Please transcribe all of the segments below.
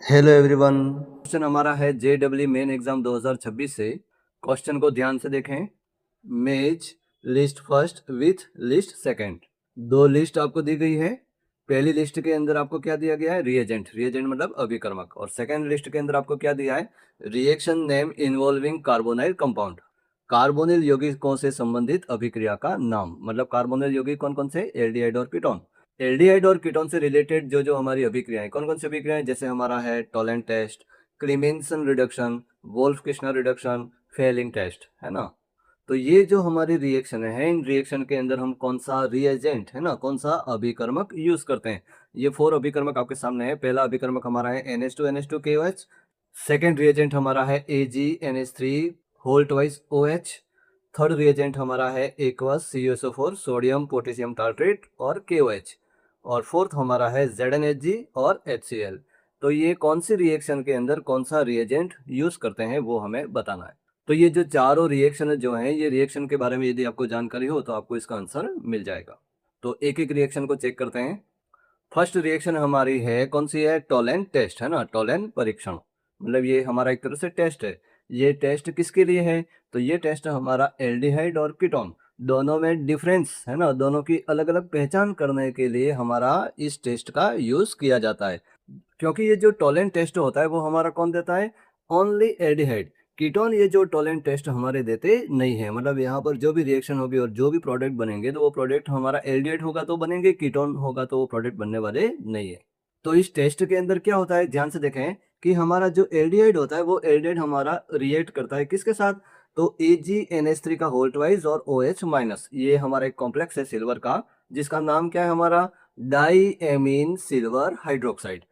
Hello everyone. Question हमारा है JW main exam 2026 से। क्वेश्चन को ध्यान से देखें। Match list first with list second. दो लिस्ट आपको दी गई है। पहली लिस्ट के अंदर आपको क्या दिया गया है? रिएजेंट। रिएजेंट मतलब अभिकर्मक। और सेकंड लिस्ट के अंदर आपको क्या दिया है? Reaction name involving carbonyl compound. Carbonyl यौगिकों से संबंधित अभिक्रिया का नाम। मतलब कार्बोनिल यौगिक कौन कौन से? एल्डिहाइड और कीटोन। एल्डिहाइड और कीटोन से रिलेटेड जो जो हमारी अभिक्रियाएं, कौन कौन सी अभिक्रियाएं? जैसे हमारा है Tollens test, Clemmensen reduction, Wolff Kishner reduction, Fehling test, है ना। तो ये जो हमारी रिएक्शन है, इन रिएक्शन के अंदर हम कौन सा रिएजेंट, है ना, कौन सा अभिकर्मक यूज करते हैं? ये 4 अभिकर्मक आपके सामने है। पहला अभिकर्मक हमारा है NH2NH2KOH। सेकेंड रिएजेंट हमारा है AgNH3 whole twice OH। Third reagent हमारा है aqueous CuSO4 sodium potassium tartrate और KOH। और फोर्थ हमारा है ZnHg और HCl। तो ये कौन सी रिएक्शन के अंदर कौन सा रिएजेंट यूज करते हैं वो हमें बताना है। तो ये जो चारों रिएक्शन जो हैं, ये रिएक्शन के बारे में यदि आपको जानकारी हो तो आपको इसका आंसर मिल जाएगा। तो एक एक रिएक्शन को चेक करते हैं। फर्स्ट रिएक्शन हमारी है कौन सी है? टोलेंट टेस्ट, है ना, टोलेंट परीक्षण। मतलब ये हमारा एक तरह से टेस्ट है। ये टेस्ट किसके लिए है? तो ये टेस्ट हमारा एल्डिहाइड और कीटोन दोनों में डिफरेंस, है ना, दोनों की अलग अलग पहचान करने के लिए हमारा इस टेस्ट का यूज किया जाता है। क्योंकि ये जो टोलेंट टेस्ट होता है वो हमारा कौन देता है? Only aldehyde. कीटोन ये जो टोलेंट टेस्ट हमारे देते नहीं है। मतलब यहाँ पर जो भी रिएक्शन होगी और जो भी प्रोडक्ट बनेंगे तो वो प्रोडक्ट हमारा एल्डिहाइड होगा तो बनेंगे, कीटोन होगा तो वो प्रोडक्ट बनने वाले नहीं है। तो इस टेस्ट के अंदर क्या होता है, ध्यान से देखें कि हमारा जो एल्डिहाइड होता है वो एल्डिहाइड हमारा रिएक्ट करता है किसके साथ? तो AgNH3 का होल ट्वाइस और OH माइनस। ये हमारा एक कॉम्प्लेक्स है सिल्वर का, जिसका नाम क्या है? हमारा डाईएमीन सिल्वर हाइड्रोक्साइड।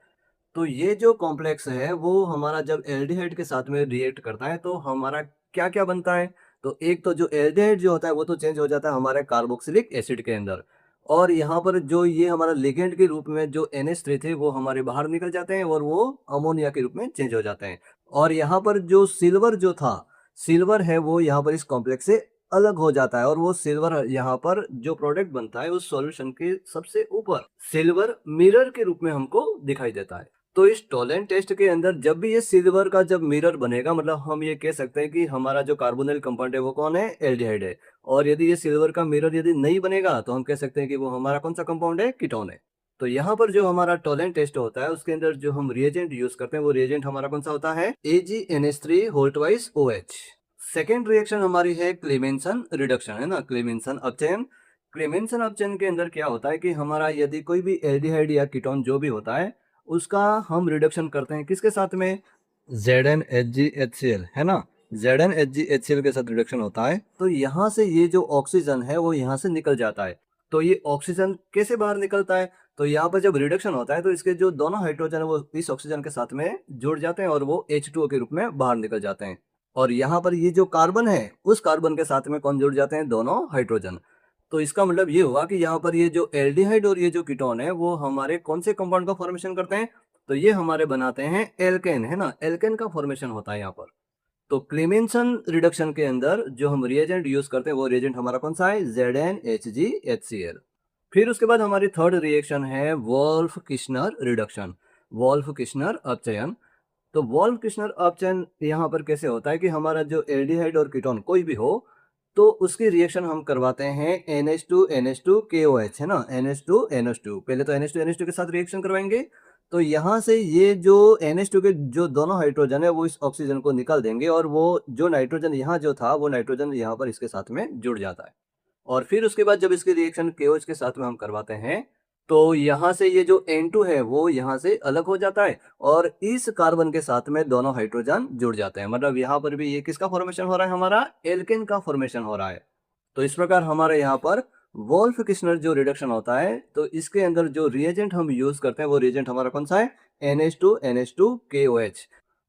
तो ये जो कॉम्प्लेक्स है वो हमारा जब एल्डिहाइड के साथ में रिएक्ट करता है तो हमारा क्या क्या बनता है? तो एक तो जो एल्डिहाइड जो होता है वो तो चेंज हो जाता है हमारे कार्बोक्सिलिक एसिड के अंदर। और यहाँ पर जो ये हमारा लिगेंड के रूप में जो NH3 थे वो हमारे बाहर निकल जाते हैं और वो अमोनिया के रूप में चेंज हो जाते हैं। और यहाँ पर जो सिल्वर जो था, सिल्वर है वो यहाँ पर इस कॉम्प्लेक्स से अलग हो जाता है और वो सिल्वर यहाँ पर जो प्रोडक्ट बनता है उस सॉल्यूशन के सबसे ऊपर सिल्वर मिरर के रूप में हमको दिखाई देता है। तो इस टोलेंट टेस्ट के अंदर जब भी ये सिल्वर का जब मिरर बनेगा, मतलब हम ये कह सकते हैं कि हमारा जो कार्बोनिल कंपाउंड है वो कौन है? एल्डिहाइड है। और यदि ये सिल्वर का मिरर यदि नहीं बनेगा तो हम कह सकते हैं कि वो हमारा कौन सा कंपाउंड है? कीटोन है। तो यहाँ पर जो हमारा टोलेंट टेस्ट होता है उसके अंदर जो हम रिएजेंट यूज करते हैं वो रिएजेंट हमारा कौन सा होता है? AgNH3 whole twice OH। Second reaction हमारी है क्लेमेंसन रिडक्शन, है ना, क्लेमेंसन अपचयन। क्लेमेंसन अपचयन के अंदर क्या होता है कि हमारा यदि कोई भी एल्डिहाइड या कीटोन जो भी होता है उसका हम रिडक्शन करते हैं किसके साथ में? ZnHgHCl, है ना। ZnHgHCl के साथ रिडक्शन होता है तो यहाँ से ये जो ऑक्सीजन है वो यहाँ से निकल जाता है। तो ये ऑक्सीजन कैसे बाहर निकलता है? तो यहाँ पर जब रिडक्शन होता है तो इसके जो दोनों हाइड्रोजन है वो इस ऑक्सीजन के साथ में जुड़ जाते हैं और वो H2O के रूप में बाहर निकल जाते हैं। और यहाँ पर ये जो कार्बन है उस कार्बन के साथ में कौन जुड़ जाते हैं? दोनों हाइड्रोजन। तो इसका मतलब ये हुआ कि यहाँ पर ये जो एल्डिहाइड और ये जो कीटोन है वो हमारे कौन से कंपाउंड का फॉर्मेशन करते हैं? तो ये हमारे बनाते हैं एल्केन, है ना, एल्केन का फॉर्मेशन होता है यहाँ पर। तो क्लेमेंसन रिडक्शन के अंदर जो हम रिएजेंट यूज करते हैं वो रिएजेंट हमारा कौन सा है? ZnHgHCl। फिर उसके बाद हमारी थर्ड रिएक्शन है Wolff Kishner reduction, Wolff Kishner अपचयन। तो वोल्फ किश्नर अपचयन यहाँ पर कैसे होता है कि हमारा जो एल्डिहाइड और कीटोन कोई भी हो तो उसकी रिएक्शन हम करवाते हैं NH2NH2KOH, है ना, NH2NH2। पहले तो NH2NH2 के साथ रिएक्शन करवाएंगे तो यहाँ से ये जो NH2 के जो दोनों हाइड्रोजन है वो इस ऑक्सीजन को निकाल देंगे और वो जो नाइट्रोजन यहाँ जो था वो नाइट्रोजन यहाँ पर इसके साथ में जुड़ जाता है। और फिर उसके बाद जब इसकी रिएक्शन KOH के साथ में हम करवाते हैं तो यहाँ से ये जो N2 है वो यहाँ से अलग हो जाता है और इस कार्बन के साथ में दोनों हाइड्रोजन जुड़ जाते हैं। मतलब यहाँ पर भी ये किसका फॉर्मेशन हो रहा है? हमारा एल्केन का फॉर्मेशन हो रहा है। तो इस प्रकार हमारे यहाँ पर वोल्फ किश्नर जो रिडक्शन होता है तो इसके अंदर जो रिएजेंट हम यूज करते हैं वो रिएजेंट हमारा कौन सा है? NH2NH2KOH।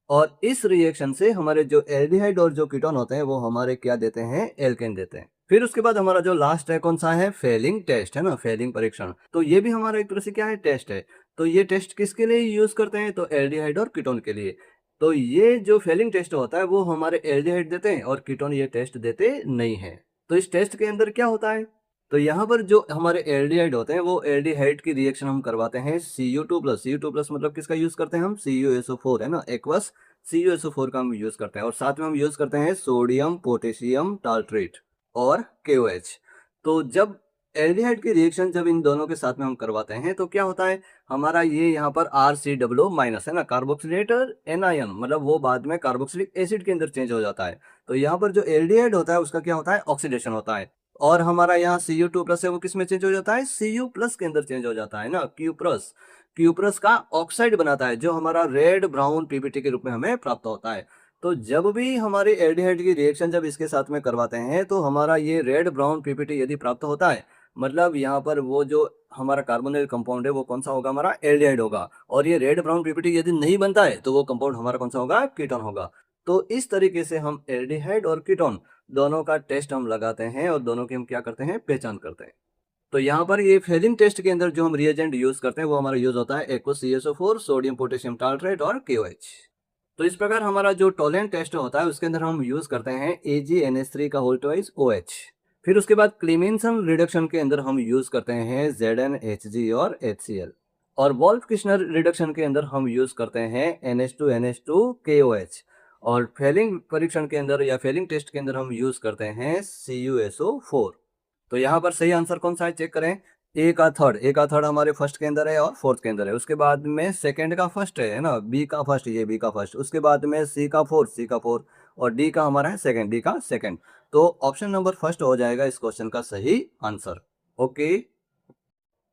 और इस रिएक्शन से हमारे जो एल्डिहाइड और जो कीटोन होते हैं वो हमारे क्या देते हैं? एल्केन देते हैं। फिर उसके बाद हमारा जो लास्ट है कौन सा है? फेलिंग टेस्ट, है ना, फेलिंग परीक्षण। तो ये भी हमारा एक तरह से क्या है? टेस्ट है। तो ये टेस्ट किसके लिए यूज करते हैं? तो एल्डिहाइड और कीटोन के लिए। तो ये जो फेलिंग टेस्ट होता है वो हमारे एल्डिहाइड देते हैं और कीटोन ये टेस्ट देते नहीं है। तो इस टेस्ट के अंदर क्या होता है? तो यहाँ पर जो हमारे एल्डिहाइड होते हैं वो एल्डिहाइड की रिएक्शन हम करवाते हैं Cu2+। Cu2+ मतलब किसका यूज करते हैं हम, CuSO4 है ना, एक्वस CuSO4 का हम यूज करते हैं। और साथ में हम यूज करते हैं सोडियम पोटेशियम टार्ट्रेट और KOH। तो जब एल्डिहाइड की रिएक्शन जब इन दोनों के साथ में हम करवाते हैं तो क्या होता है, हमारा ये यहाँ पर RCOO- है ना, कार्बोक्सिलेटर एनायन, मतलब वो बाद में कार्बोक्सिलिक एसिड के अंदर चेंज हो जाता है। तो यहाँ पर जो एल्डिहाइड होता है उसका क्या होता है, ऑक्सीडेशन होता है। और हमारा यहाँ Cu2+ है वो किस में चेंज हो जाता है, Cu+ के अंदर चेंज हो जाता है ना, Q+ का ऑक्साइड बनाता है जो हमारा रेड ब्राउन PBT के रूप में हमें प्राप्त होता है। तो जब भी हमारे एल्डिहाइड की रिएक्शन जब इसके साथ में करवाते हैं तो हमारा ये रेड ब्राउन PBT यदि प्राप्त होता है, मतलब यहाँ पर वो जो हमारा कार्बोनिल कंपाउंड है वो कौन सा होगा, हमारा एल्डिहाइड होगा। और ये रेड ब्राउन PBT यदि नहीं बनता है तो वो कंपाउंड हमारा कौन सा होगा, कीटोन होगा। तो इस तरीके से हम एल्डिहाइड और कीटोन दोनों का टेस्ट हम लगाते हैं और दोनों की हम क्या करते हैं, पहचान करते हैं। तो यहाँ पर ये फेलिंग टेस्ट के अंदर जो हम रिएजेंट यूज करते हैं वो हमारा यूज होता है aqueous CSO4, sodium potassium tartrate और KOH। तो इस प्रकार हमारा जो टोलेंट टेस्ट होता है उसके अंदर हम यूज करते हैं AgNH3 का होल ट्वाइस OH। फिर उसके बाद क्लीमेंसन रिडक्शन के अंदर हम यूज करते हैं ZnHg और HCl। और वोल्फ किश्नर रिडक्शन के अंदर हम यूज करते हैं NH2NH2 KOH। और फेलिंग परीक्षण के अंदर या फेलिंग टेस्ट के अंदर हम यूज करते हैं CuSO4। तो यहाँ पर सही आंसर कौन सा है, चेक करें। ए का थर्ड हमारे फर्स्ट के अंदर है और फोर्थ के अंदर है। उसके बाद में सेकंड का फर्स्ट है ना, बी का फर्स्ट, ये बी का फर्स्ट। उसके बाद में सी का फोर्थ और डी का हमारा है सेकंड, डी का सेकंड। तो ऑप्शन नंबर फर्स्ट हो जाएगा इस क्वेश्चन का सही आंसर। ओके,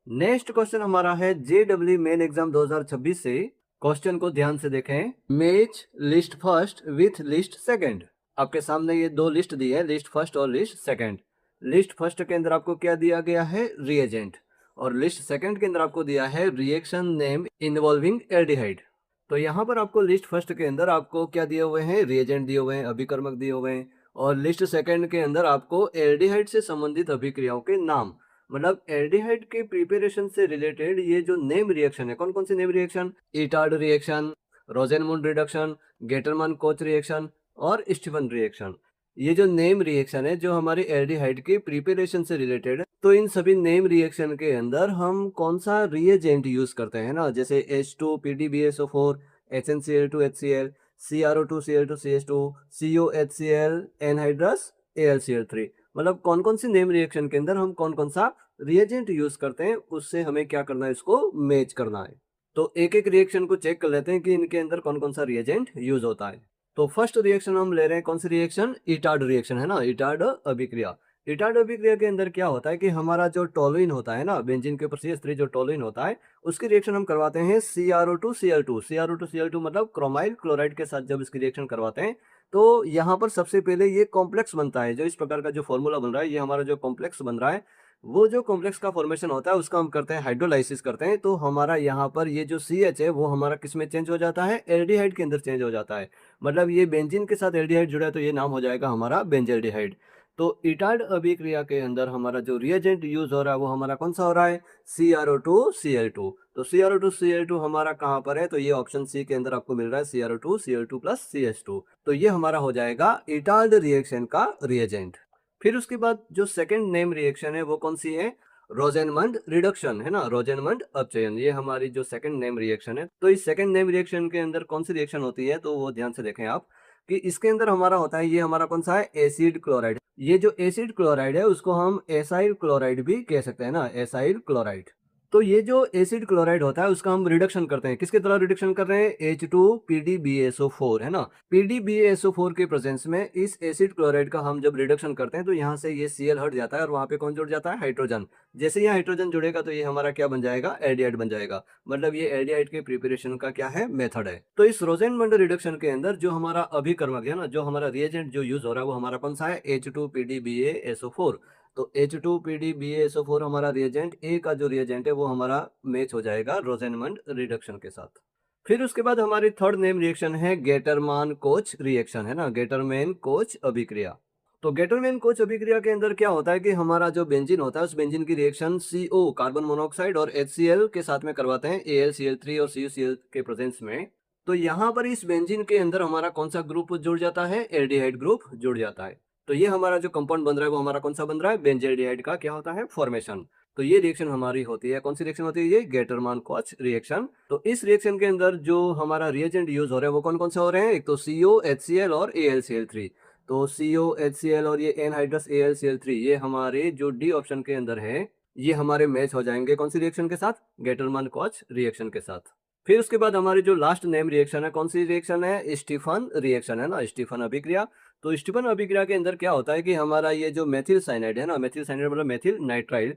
नेक्स्ट क्वेश्चन हमारा है JEE मेन एग्जाम 2026 से। क्वेश्चन को ध्यान से देखें। Match list first with list second. आपके सामने ये दो लिस्ट दी है, लिस्ट फर्स्ट और लिस्ट सेकंड। लिस्ट फर्स्ट के अंदर आपको क्या दिया गया है, रिएजेंट। और लिस्ट सेकंड के अंदर आपको दिया है रिएक्शन नेम इन्वॉल्विंग एल्डिहाइड। तो यहाँ पर आपको लिस्ट फर्स्ट के अंदर आपको क्या दिए हुए हैं, रिएजेंट दिए हुए हैं, अभिकर्मक दिए हुए हैं। और लिस्ट सेकंड के अंदर आपको एल्डिहाइड से संबंधित अभिक्रियाओं के नाम, मतलब एल्डिहाइड के प्रिपरेशन से रिलेटेड ये जो नेम रिएक्शन है, कौन कौन सी name reaction, Etard reaction, Rosenmund reduction, Gattermann Koch reaction और स्टीफन रिएक्शन। ये जो नेम रिएक्शन है जो हमारे एल्डिहाइड के प्रिपरेशन से रिलेटेड है, तो इन सभी नेम रिएक्शन के अंदर हम कौन सा रिएजेंट यूज करते हैं ना, जैसे H2PDBSO4, HNCl2HCl, CrO2Cl2CH2, COHCl, anhydrous AlCl3। मतलब कौन कौन सी नेम रिएक्शन के अंदर हम कौन कौन सा रिएजेंट यूज करते हैं, उससे हमें क्या करना है, इसको मैच करना है। तो एक एक रिएक्शन को चेक कर लेते हैं कि इनके अंदर कौन कौन सा रिएजेंट यूज होता है। तो फर्स्ट रिएक्शन हम ले रहे हैं, कौन सी रिएक्शन, इटार्ड रिएक्शन है ना, इटार्ड अभिक्रिया। इटार्ड अभिक्रिया के अंदर क्या होता है कि हमारा जो टोलुइन होता है ना, बेंजीन के ऊपर CH3 जो टोलुइन होता है, उसकी रिएक्शन हम करवाते हैं CrO2Cl2। CrO2Cl2 मतलब क्रोमाइल क्लोराइड के साथ जब इसकी रिएक्शन करवाते हैं तो यहाँ पर सबसे पहले ये कॉम्प्लेक्स बनता है। जो इस प्रकार का जो फॉर्मूला बन रहा है, ये हमारा जो कॉम्प्लेक्स बन रहा है, वो जो कॉम्प्लेक्स का फॉर्मेशन होता है उसका हम करते हैं हाइड्रोलाइसिस करते हैं। तो हमारा यहाँ पर ये जो CH है वो हमारा किस में चेंज हो जाता है, एल्डिहाइड के अंदर चेंज हो जाता है। मतलब ये बेंजीन के साथ एल्डिहाइड जुड़ा है तो ये नाम हो जाएगा हमारा बेंजल्डिहाइड। तो इटार्ड अभिक्रिया के अंदर हमारा जो रिएजेंट यूज हो रहा है वो हमारा कौन सा हो रहा है, CrO2Cl2। तो CrO2Cl2 हमारा कहाँ पर है, तो ये ऑप्शन सी के अंदर आपको मिल रहा है CrO2Cl2+CH2। तो ये हमारा हो जाएगा इटार्ड रिएक्शन का रिएजेंट। फिर उसके बाद जो सेकंड नेम रिएक्शन है वो कौन सी है, रोजेनमंड रिडक्शन है ना, रोजेनमंड अपचयन। ये हमारी जो सेकंड नेम रिएक्शन है। तो इस सेकंड नेम रिएक्शन के अंदर कौन सी रिएक्शन होती है, तो वो ध्यान से देखें आप कि इसके अंदर हमारा होता है, ये हमारा कौन सा है, एसिड क्लोराइड। ये जो एसिड क्लोराइड है उसको हम एसाइल क्लोराइड भी कह सकते हैं ना, एसाइल क्लोराइड। तो ये जो एसिड क्लोराइड होता है उसका हम रिडक्शन करते हैं, किसके द्वारा रिडक्शन कर रहे हैं, H2PDBSO4 है ना। PDBSO4 के प्रेजेंस में इस एसिड क्लोराइड का हम जब रिडक्शन करते हैं तो यहाँ से ये Cl हट जाता है और वहाँ पे कौन जुड़ जाता है, हाइड्रोजन। जैसे यहाँ हाइड्रोजन जुड़ेगा तो ये हमारा क्या बन जाएगा, एल्डिहाइड बन जाएगा। मतलब ये एल्डिहाइड के प्रिपरेशन का क्या है, मेथड है। तो इस रोजेनमंड रिडक्शन के अंदर जो हमारा अभिकर्मक है ना, जो हमारा रिएजेंट जो यूज हो रहा है वो हमारा कौन सा है, H2PDBASO4। तो H2PDBASO4 हमारा रिएजेंट, ए का जो रिएजेंट है वो हमारा मैच हो जाएगा रोजेनमंड रिडक्शन के साथ। फिर उसके बाद हमारी थर्ड नेम रिएक्शन है गेटरमान कोच रिएक्शन है ना, गेटरमैन कोच अभिक्रिया। तो गेटरमैन कोच अभिक्रिया के अंदर क्या होता है कि हमारा जो बेंजीन होता है उस बेंजीन की रिएक्शन CO कार्बन मोनोऑक्साइड और HCl के साथ में करवाते हैं, AlCl3 और CuCl के प्रेजेंस में। तो यहाँ पर इस बेंजीन के अंदर हमारा कौन सा ग्रुप जुड़ जाता है, एल्डिहाइड ग्रुप जुड़ जाता है। तो ये हमारा जो कंपाउंड बन रहा है वो हमारा कौन सा बन रहा है, बेंजाइलडिहाइड का क्या होता है, फॉर्मेशन। तो ये रिएक्शन हमारी होती है, कौन सी रिएक्शन होती है, ये गेटरमान कोच रिएक्शन। तो इस रिएक्शन के अंदर जो हमारा रिएजेंट यूज हो रहे हैं वो कौन कौन से हो रहे हैं, एक तो CO HCl और AlCl3। तो CO HCl और ये एनहाइड्रस AlCl3 ये हमारे जो डी ऑप्शन के अंदर है ये हमारे मैच हो जाएंगे कौन सी रिएक्शन के साथ, गेटरमान कोच रिएक्शन के साथ। फिर उसके बाद हमारी जो लास्ट नेम रिएक्शन है, कौन सी रिएक्शन है, स्टीफन रिएक्शन है ना, स्टीफन अभिक्रिया। तो स्टीफन अभिक्रिया के अंदर क्या होता है कि हमारा ये जो मेथिल साइनाइड है ना, मेथिल साइनाइड मतलब मेथिल नाइट्राइल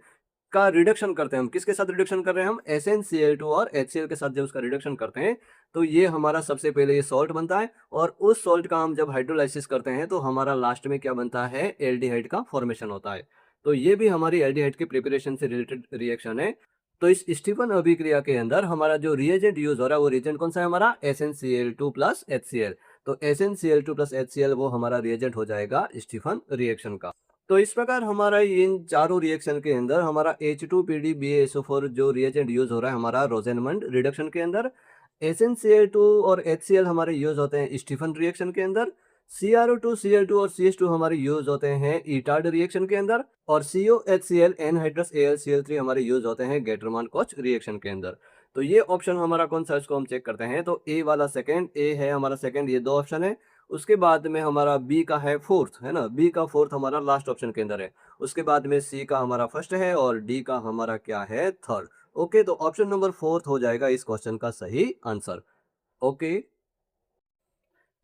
का रिडक्शन करते हैं हम, किसके साथ रिडक्शन कर रहे हैं हम, SnCl2 और HCl के साथ जब उसका रिडक्शन करते हैं तो ये हमारा सबसे पहले ये सॉल्ट बनता है, और उस सॉल्ट का हम जब हाइड्रोलाइसिस करते हैं तो हमारा लास्ट में क्या बनता है, एल्डिहाइड का फॉर्मेशन होता है। तो ये भी हमारी एल्डिहाइड के प्रिपरेशन से रिलेटेड रिएक्शन है। तो इस स्टीफन अभिक्रिया के अंदर हमारा जो रिएजेंट यूज हो रहा है वो रिएजेंट कौन सा है हमारा, SnCl2 प्लस HCl। तो SnCl2 प्लस HCl वो हमारा रिएजेंट हो जाएगा स्टीफन रिएक्शन का। तो इस प्रकार हमारा इन चारों रिएक्शन के अंदर हमारा H2PdBaSO4 जो रिएजेंट यूज हो रहा है हमारा रोजेनमंड रिडक्शन के अंदर, SnCl2 और HCl हमारे यूज होते हैं स्टीफन रिएक्शन के अंदर, CrO2 Cl2 और CH2 हमारे यूज होते हैं ईटार्ड रिएक्शन के अंदर, और COHCl एनहाइड्रस AlCl3 हमारे यूज होते हैं गेटरमान कोच रिएक्शन के अंदर। तो ये ऑप्शन हमारा कौन सा, इसको हम चेक करते हैं। तो ए वाला सेकंड, ए है हमारा सेकंड, ये दो ऑप्शन है। उसके बाद में हमारा बी का है फोर्थ, है ना, बी का फोर्थ हमारा लास्ट ऑप्शन के अंदर है। उसके बाद में सी का हमारा फर्स्ट है और डी का हमारा क्या है, थर्ड। ओके, तो ऑप्शन नंबर फोर्थ हो जाएगा इस क्वेश्चन का सही आंसर। ओके,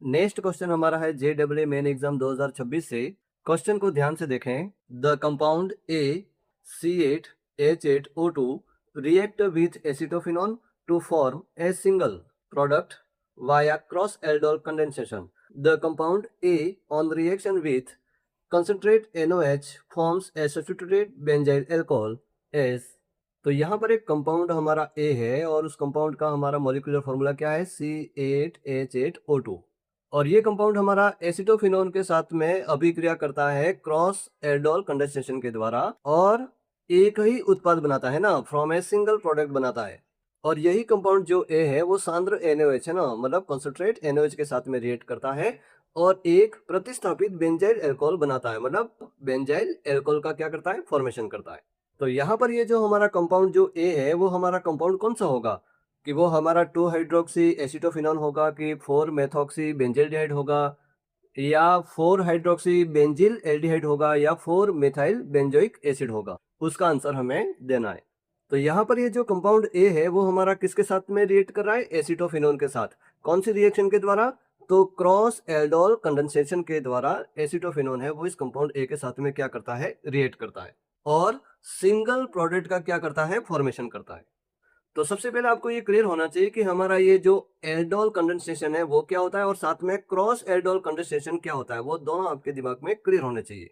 नेक्स्ट क्वेश्चन हमारा है JEE मेन एग्जाम 2026 से। क्वेश्चन को ध्यान से देखें। The compound AC8H8O2 react with acetophenone to form a single product via cross aldol condensation. The compound A on reaction with concentrate NOH forms a substituted benzyl alcohol S। तो यहाँ पर एक compound हमारा A है और उस compound का हमारा मॉलिक्यूलर फॉर्मूला क्या है, C8H8O2। और ये कंपाउंड हमारा एसिटोफिनोन के साथ में अभिक्रिया करता है क्रॉस एल्डोल कंडेंसेशन के द्वारा, और एक ही उत्पाद बनाता है ना, फ्रॉम ए सिंगल प्रोडक्ट बनाता है। और यही कंपाउंड जो ए है वो सांद्र NaOH है ना, मतलब कंसंट्रेट NaOH के साथ में रिएक्ट करता है और एक प्रतिस्थापित बेंजाइल अल्कोहल बनाता है, मतलब बेंजाइल अल्कोहल का क्या करता है, फॉर्मेशन करता है। तो यहाँ पर ये जो हमारा कंपाउंड जो ए है वो हमारा कंपाउंड कौन सा होगा, कि वो हमारा 2 हाइड्रोक्सी एसिटोफिनॉन होगा, कि 4 मेथॉक्सी बेंजिल्डिहाइड होगा, या 4 हाइड्रोक्सी बेंजिल एल्डिहाइड होगा, या 4 मेथाइल बेंजोइक एसिड होगा, उसका आंसर हमें देना है। तो यहाँ पर ये जो कंपाउंड ए है वो हमारा किसके साथ में रिएक्ट कर रहा है, एसिटोफिनॉन के साथ। कौन सी रिएक्शन के द्वारा, तो क्रॉस एल्डोल कंडेंसेशन के द्वारा एसिटोफिनॉन है वो इस कंपाउंड ए के साथ में क्या करता है, रिएक्ट करता है और सिंगल प्रोडक्ट का क्या करता है, फॉर्मेशन करता है। तो सबसे पहले आपको ये क्लियर होना चाहिए कि हमारा ये जो एल्डोल कंडेंसेशन है वो क्या होता है और साथ में क्रॉस एल्डोल कंडेंसेशन क्या होता है, वो दोनों आपके दिमाग में क्लियर होने चाहिए।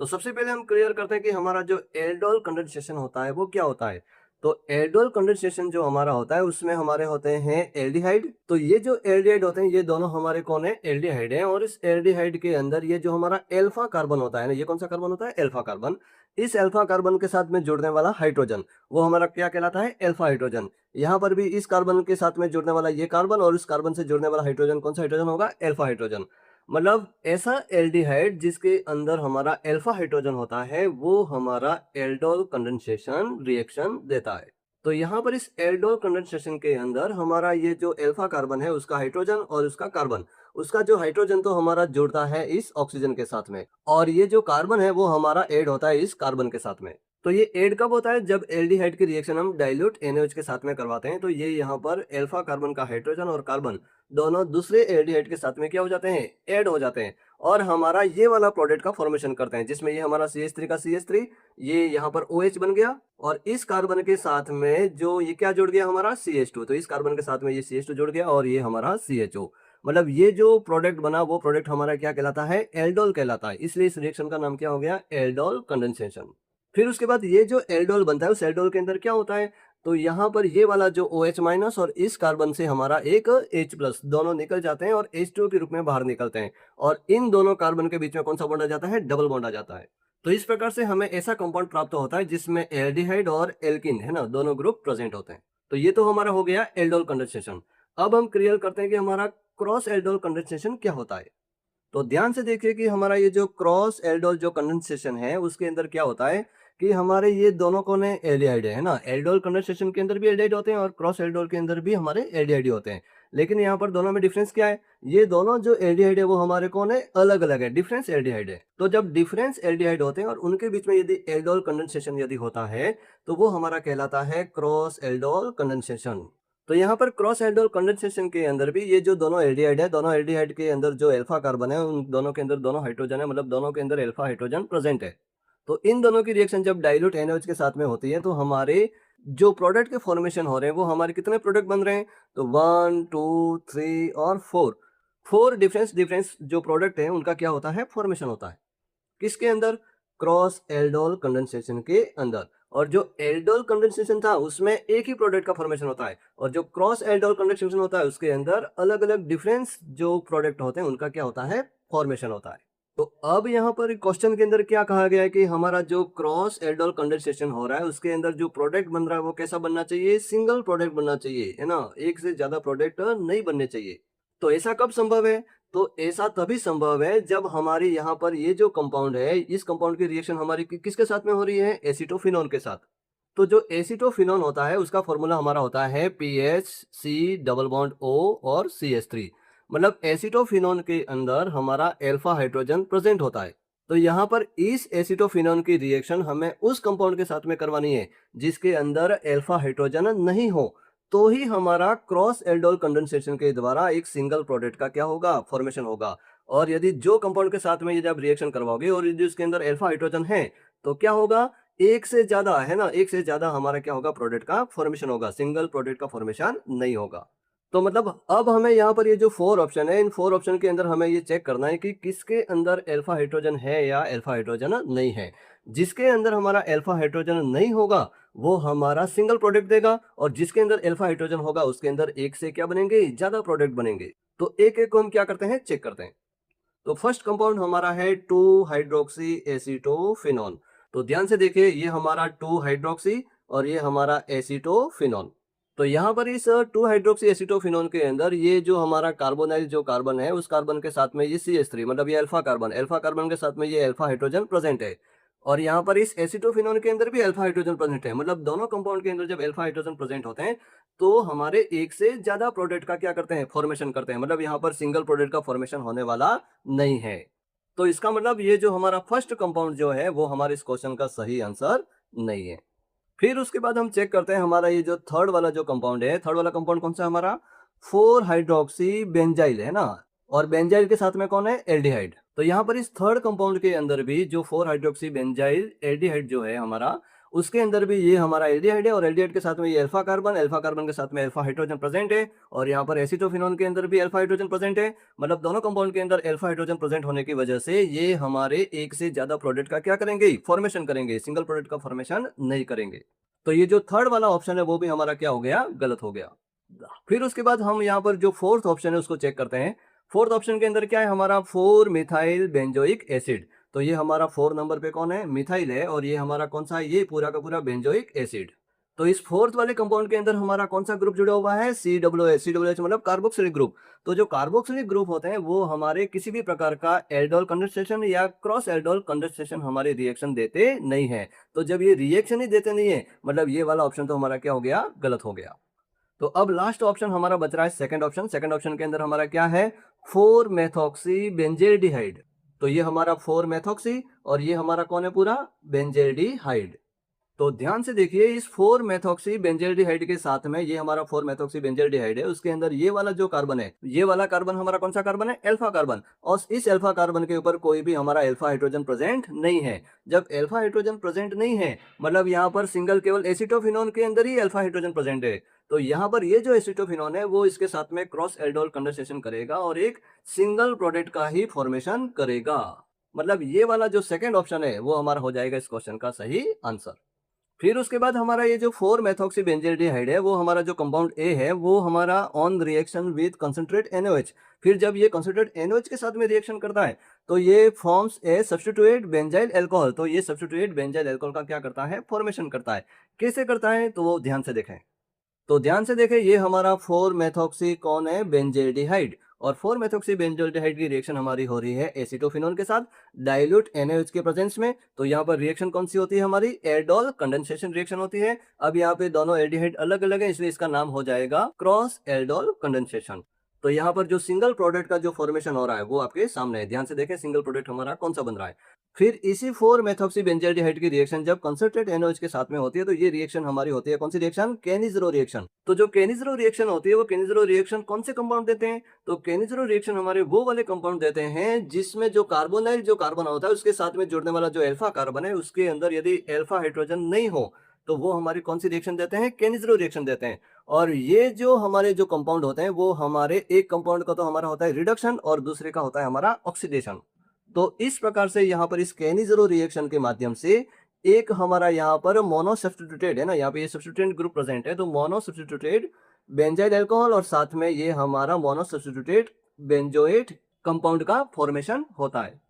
तो सबसे पहले हम क्लियर करते हैं कि हमारा जो एल्डोल कंडेंसेशन होता है वो क्या होता है। तो एल्डोल कंडेंसेशन जो हमारा होता है उसमें हमारे होते हैं एल्डिहाइड। तो ये जो एल्डिहाइड होते हैं ये दोनों हमारे कौन है, एल्डिहाइड है। और इस एल्डिहाइड के अंदर ये जो हमारा एल्फा कार्बन होता है ना, ये कौन सा कार्बन होता है, एल्फा कार्बन। इस एल्फा कार्बन के साथ में जुड़ने वाला हाइड्रोजन वो हमारा क्या कहलाता है, एल्फा हाइड्रोजन। यहाँ पर भी इस कार्बन के साथ में जुड़ने वाला ये कार्बन और इस कार्बन से जुड़ने वाला हाइड्रोजन कौन सा हाइड्रोजन होगा, एल्फा हाइड्रोजन। मतलब ऐसा एल्डिहाइड जिसके अंदर हमारा एल्फा हाइड्रोजन होता है वो हमारा एल्डोल कंडेंसेशन रिएक्शन देता है। तो यहाँ पर इस एल्डोल कंडेंसेशन के अंदर हमारा ये जो एल्फा कार्बन है उसका हाइड्रोजन और उसका कार्बन, उसका जो हाइड्रोजन तो हमारा जुड़ता है इस ऑक्सीजन के साथ में, और ये जो कार्बन है वो हमारा ऐड होता है इस कार्बन के साथ में। तो ये ऐड कब होता है, जब एल्डिहाइड की रिएक्शन हम डाइल्यूट NaOH के साथ में करवाते हैं। तो ये यहाँ पर एल्फा कार्बन का हाइड्रोजन और कार्बन दोनों दूसरे एल्डिहाइड के साथ में क्या हो जाते हैं, ऐड हो जाते हैं, और हमारा ये वाला प्रोडक्ट का फॉर्मेशन करते हैं, जिसमें ये हमारा CH3 का CH3 ये यहाँ पर OH बन गया, और इस कार्बन के साथ में जो ये क्या जुड़ गया हमारा CH2। तो इस कार्बन के साथ में ये CH2 जुड़ गया और ये हमारा CHO। मतलब ये जो प्रोडक्ट बना वो प्रोडक्ट हमारा क्या कहलाता है, एल्डोल कहलाता है। इसलिए इस रिएक्शन का नाम क्या हो गया, एल्डोल कंडेंसेशन। फिर उसके बाद ये जो एल्डोल बनता है उस एल्डोल के अंदर क्या होता है, तो यहाँ पर ये वाला जो OH माइनस और इस कार्बन से हमारा एक H प्लस दोनों निकल जाते हैं और H2 के रूप में बाहर निकलते हैं, और इन दोनों कार्बन के बीच में कौन सा बॉन्ड आ जाता है, डबल बॉन्ड आ जाता है। तो इस प्रकार से हमें ऐसा कंपाउंड प्राप्त होता है जिसमें एल्डिहाइड और एल्किन है ना, दोनों ग्रुप प्रेजेंट होते हैं। तो ये तो हमारा हो गया एल्डोल कंडेंसेशन। अब हम क्लियर करते हैं कि हमारा क्रॉस एल्डोल कंडेंसेशन क्या होता है। तो ध्यान से देखिए कि हमारा ये जो क्रॉस एल्डोल जो कंडेंसेशन है उसके अंदर क्या होता है कि हमारे ये दोनों कौन है, एल्डिहाइड है ना। एल्डोल कंडेंसेशन के अंदर भी एल्डिहाइड होते हैं और क्रॉस एल्डोल के अंदर भी हमारे एल्डिहाइड होते हैं। लेकिन यहाँ पर दोनों में डिफरेंस क्या है, ये दोनों जो एल्डिहाइड है वो हमारे कौन है, अलग अलग है, डिफरेंस एल्डिहाइड है। तो जब डिफरेंस एल्डिहाइड होते हैं और उनके बीच में यदि एल्डोल कंडेंसेशन यदि होता है तो वो हमारा कहलाता है क्रॉस एल्डोल कंडेंसेशन। तो यहाँ पर क्रॉस एल्डोल कंडेंसेशन के अंदर भी ये जो दोनों एल्डिहाइड है, दोनों एल्डिहाइड के अंदर जो अल्फा कार्बन है उन दोनों के अंदर दोनों हाइड्रोजन है, मतलब दोनों के अंदर अल्फा हाइड्रोजन प्रेजेंट है। तो इन दोनों की रिएक्शन जब डाइल्यूट NaOH के साथ में होती है तो हमारे जो प्रोडक्ट के फॉर्मेशन हो रहे हैं वो हमारे कितने प्रोडक्ट बन रहे हैं, तो 1 2 3 और 4 डिफरेंस डिफरेंस जो प्रोडक्ट है उनका क्या होता है, फॉर्मेशन होता है। किसके अंदर, क्रॉस एल्डोल कंडेंसेशन के अंदर। और जो एल्डोल कंडेंसेशन था उसमें एक ही प्रोडक्ट का फॉर्मेशन होता है और जो क्रॉस एल्डोल कंडेंसेशन होता है उसके अंदर अलग अलग डिफरेंस जो प्रोडक्ट होते हैं उनका क्या होता है, फॉर्मेशन होता है। तो अब यहाँ पर क्वेश्चन के अंदर क्या कहा गया है कि हमारा जो क्रॉस एल्डोल कंडेंसेशन हो रहा है उसके अंदर जो प्रोडक्ट बन रहा है वो कैसा बनना चाहिए, सिंगल प्रोडक्ट बनना चाहिए, है ना, एक से ज्यादा प्रोडक्ट नहीं बनने चाहिए। तो ऐसा कब संभव है, तो ऐसा तभी संभव है जब हमारी यहाँ पर ये जो कंपाउंड है इस कंपाउंड की रिएक्शन हमारी किसके साथ में हो रही है, एसीटोफिनोन के साथ। तो जो एसीटोफिनोन होता है उसका फॉर्मूला हमारा होता है PHC डबल बॉन्ड O और CH3। मतलब एसीटोफिनोन के अंदर हमारा अल्फा हाइड्रोजन प्रेजेंट होता है। तो यहाँ पर इस एसीटोफिनोन की रिएक्शन हमें उस कंपाउंड के साथ में करवानी है जिसके अंदर अल्फा हाइड्रोजन नहीं हो, तो ही हमारा क्रॉस एल्डोल कंडेंसेशन के द्वारा एक सिंगल प्रोडक्ट का क्या होगा, फॉर्मेशन होगा। और यदि जो कंपाउंड के साथ में यदि आप रिएक्शन करवाओगे और यदि उसके अंदर अल्फा हाइड्रोजन है तो क्या होगा, एक से ज्यादा, है ना, एक से ज्यादा हमारा क्या होगा, प्रोडक्ट का फॉर्मेशन होगा, सिंगल प्रोडक्ट का फॉर्मेशन नहीं होगा। तो मतलब अब हमें यहाँ पर ये जो 4 ऑप्शन है इन 4 ऑप्शन के अंदर हमें ये चेक करना है कि किसके अंदर अल्फा हाइड्रोजन है या अल्फा हाइड्रोजन नहीं है। जिसके अंदर हमारा अल्फा हाइड्रोजन नहीं होगा वो हमारा सिंगल प्रोडक्ट देगा और जिसके अंदर अल्फा हाइड्रोजन होगा उसके अंदर एक से क्या बनेंगे, ज्यादा प्रोडक्ट बनेंगे। तो एक एक को हम क्या करते हैं, चेक करते हैं। तो फर्स्ट कंपाउंड हमारा है 2 हाइड्रोक्सी एसीटोफिनॉन। तो ध्यान से देखिए ये हमारा 2 हाइड्रोक्सी और ये हमारा एसीटोफिनॉन। तो यहाँ पर इस 2 हाइड्रोक्सी एसीटोफिनॉन के अंदर ये जो हमारा कार्बोनाइल जो कार्बन है उस कार्बन के साथ में ये CH3 मतलब ये अल्फा कार्बन के साथ में ये अल्फा हाइड्रोजन प्रेजेंट है। और यहाँ पर इस एसीटोफिनॉन के अंदर भी अल्फा हाइड्रोजन प्रेजेंट है। मतलब दोनों कंपाउंड के अंदर जब अल्फा हाइड्रोजन प्रेजेंट होते हैं तो हमारे एक से ज्यादा प्रोडक्ट का क्या करते हैं, फॉर्मेशन करते हैं। मतलब यहाँ पर सिंगल प्रोडक्ट का फॉर्मेशन होने वाला नहीं है। तो इसका मतलब ये जो हमारा फर्स्ट कंपाउंड जो है वो हमारे इस क्वेश्चन का सही आंसर नहीं है। फिर उसके बाद हम चेक करते हैं हमारा ये जो थर्ड वाला जो कंपाउंड है, थर्ड वाला कंपाउंड कौन सा है हमारा, 4 हाइड्रोक्सी बेंजाइल, है ना। और बेंजाइल के साथ में कौन है, एल्डिहाइड। तो यहाँ पर इस थर्ड कंपाउंड के अंदर भी जो 4 हाइड्रोक्सी बेंजाइल एल्डिहाइड जो है हमारा, उसके अंदर भी ये हमारा एल्डिहाइड है और एल्डिहाइड के साथ में ये अल्फा कार्बन के साथ में अल्फा हाइड्रोजन प्रेजेंट है। और यहाँ पर एसीटोफिनोन के अंदर भी अल्फा हाइड्रोजन प्रेजेंट है। मतलब दोनों कंपाउंड के अंदर अल्फा हाइड्रोजन प्रेजेंट होने की वजह से ये हमारे एक से ज्यादा प्रोडक्ट का क्या करेंगे, फॉर्मेशन करेंगे, सिंगल प्रोडक्ट का फॉर्मेशन नहीं करेंगे। तो ये जो थर्ड वाला ऑप्शन है वो भी हमारा क्या हो गया, गलत हो गया। फिर उसके बाद हम यहाँ पर जो फोर्थ ऑप्शन है उसको चेक करते हैं। फोर्थ ऑप्शन के अंदर क्या है हमारा, 4 मिथाइल बेंजोइक एसिड। तो ये हमारा 4 नंबर पे कौन है, मिथाइल है और ये हमारा कौन सा है, ये पूरा का पूरा बेंजोइक एसिड। तो इस फोर्थ वाले कंपाउंड के अंदर हमारा कौन सा ग्रुप जुड़ा हुआ है, COOH मतलब कार्बोक्सिलिक ग्रुप। तो जो कार्बोक्सिलिक ग्रुप होते हैं वो हमारे किसी भी प्रकार का एल्डोल कंडेंसेशन या क्रॉस एल्डोल कंडेंसेशन हमारे रिएक्शन देते नहीं है। तो जब ये रिएक्शन ही देते नहीं है मतलब ये वाला ऑप्शन तो हमारा क्या हो गया, गलत हो गया। तो अब लास्ट ऑप्शन हमारा बच रहा है सेकंड ऑप्शन। सेकंड ऑप्शन के अंदर हमारा क्या है, 4 मेथॉक्सी बेंजेल्डिहाइड। तो ये हमारा 4 मेथॉक्सी और ये हमारा कौन है, पूरा बेंजेल्डिहाइड। तो ध्यान से देखिए इस 4 मेथॉक्सी बेंजेल्डिहाइड के साथ में ये हमारा 4 मेथॉक्सी बेंजेल्डिहाइड है, उसके अंदर ये वाला जो कार्बन है, ये वाला कार्बन हमारा कौन सा कार्बन है, अल्फा कार्बन। और इस अल्फा कार्बन के ऊपर कोई भी हमारा अल्फा हाइड्रोजन प्रेजेंट नहीं है। जब अल्फा हाइड्रोजन प्रेजेंट नहीं है मतलब यहाँ पर सिंगल केवल एसीटोफिनोन के अंदर ही अल्फा हाइड्रोजन प्रेजेंट है। तो यहाँ पर ये जो एसीटोफिनोन है वो इसके साथ में क्रॉस एल्डोल कंडेंसेशन करेगा और एक सिंगल प्रोडक्ट का ही फॉर्मेशन करेगा। मतलब ये वाला जो सेकंड ऑप्शन है वो हमारा हो जाएगा इस क्वेश्चन का सही आंसर। फिर उसके बाद हमारा ये जो 4 मेथॉक्सी बेंजेल्डिहाइड है वो हमारा जो कंपाउंड ए है वो हमारा on reaction with concentrate NaOH। फिर जब ये कंसंट्रेट NaOH के साथ में रिएक्शन करता है तो ये forms a substitute benzyl alcohol. तो ये सब्स्टिट्यूट बेंजाइल अल्कोहल का क्या करता है, फॉर्मेशन करता है। कैसे करता है तो वो ध्यान से देखें। तो ध्यान से देखें ये हमारा 4 मेथॉक्सी कौन है, बेंजेल्डिहाइड। और 4 मेथॉक्सी बेंजोल्डिहाइड की रिएक्शन हमारी हो रही है एसीटोफिनोल के साथ डाइल्यूट NaOH के प्रेजेंस में। तो यहाँ पर रिएक्शन कौन सी होती है हमारी, एल्डोल कंडेंसेशन रिएक्शन होती है। अब यहाँ पे दोनों एल्डिहाइड अलग अलग है, इसलिए इसका नाम हो जाएगा क्रॉस एल्डोल कंडेंसेशन। तो यहाँ पर जो सिंगल प्रोडक्ट का जो फॉर्मेशन हो रहा है वो आपके सामने है, ध्यान से देखें सिंगल प्रोडक्ट हमारा कौन सा बन रहा है। फिर इसी 4 मेथॉक्सी बेंजोल्डिहाइड की रिएक्शन जब कंसंट्रेट NaOH के साथ में होती है तो ये रिएक्शन हमारी होती है कौन सी रिएक्शन, केनिज़रो रिएक्शन। तो जो केनिज़रो रिएक्शन होती है वो केनिज़रो रिएक्शन कौन से कंपाउंड देते हैं, तो केनिज़रो रिएक्शन हमारे वो वाले कंपाउंड देते हैं जिसमें जो कार्बोनाइल जो कार्बन होता है उसके साथ में जुड़ने वाला जो अल्फा कार्बन है उसके अंदर यदि अल्फा हाइड्रोजन नहीं हो तो वो हमारी कौन सी रिएक्शन देते हैं, केनिज़रो रिएक्शन देते हैं। और ये जो हमारे जो कंपाउंड होते हैं वो हमारे एक कंपाउंड का तो हमारा होता है रिडक्शन और दूसरे का होता है हमारा ऑक्सीडेशन। तो इस प्रकार से यहाँ पर इस केनिज़रो रिएक्शन के माध्यम से एक हमारा यहाँ पर मोनो सब्स्टिट्यूटेड है ना, यहाँ पे ये सब्स्टिट्यूटेंट ग्रुप प्रेजेंट है तो मोनो सब्स्टिट्यूटेड बेंजाइल अल्कोहल और साथ में ये हमारा मोनो सब्स्टिट्यूटेड बेंजोएट कंपाउंड का फॉर्मेशन होता है।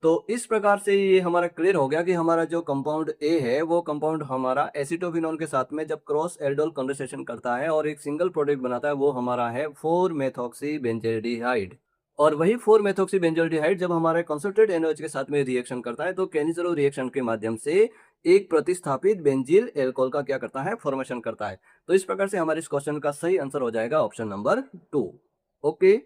तो इस प्रकार से ये हमारा क्लियर हो गया कि हमारा जो कंपाउंड ए है वो कंपाउंड हमारा एसीटोफिनोल के साथ में जब क्रॉस एल्डोल कंडेंसेशन करता है और एक सिंगल प्रोडक्ट बनाता है वो हमारा है 4 मेथॉक्सी बेंजोल्डिहाइड। और वही 4 मेथॉक्सी बेंजोल्डिहाइड जब हमारे कंसंट्रेट NaOH के साथ में रिएक्शन करता है तो केनिज़रो रिएक्शन के माध्यम से एक प्रतिस्थापित बेंजील एल्कोहल का क्या करता है, फॉर्मेशन करता है। तो इस प्रकार से हमारे इस क्वेश्चन का सही आंसर हो जाएगा option number 2। Okay,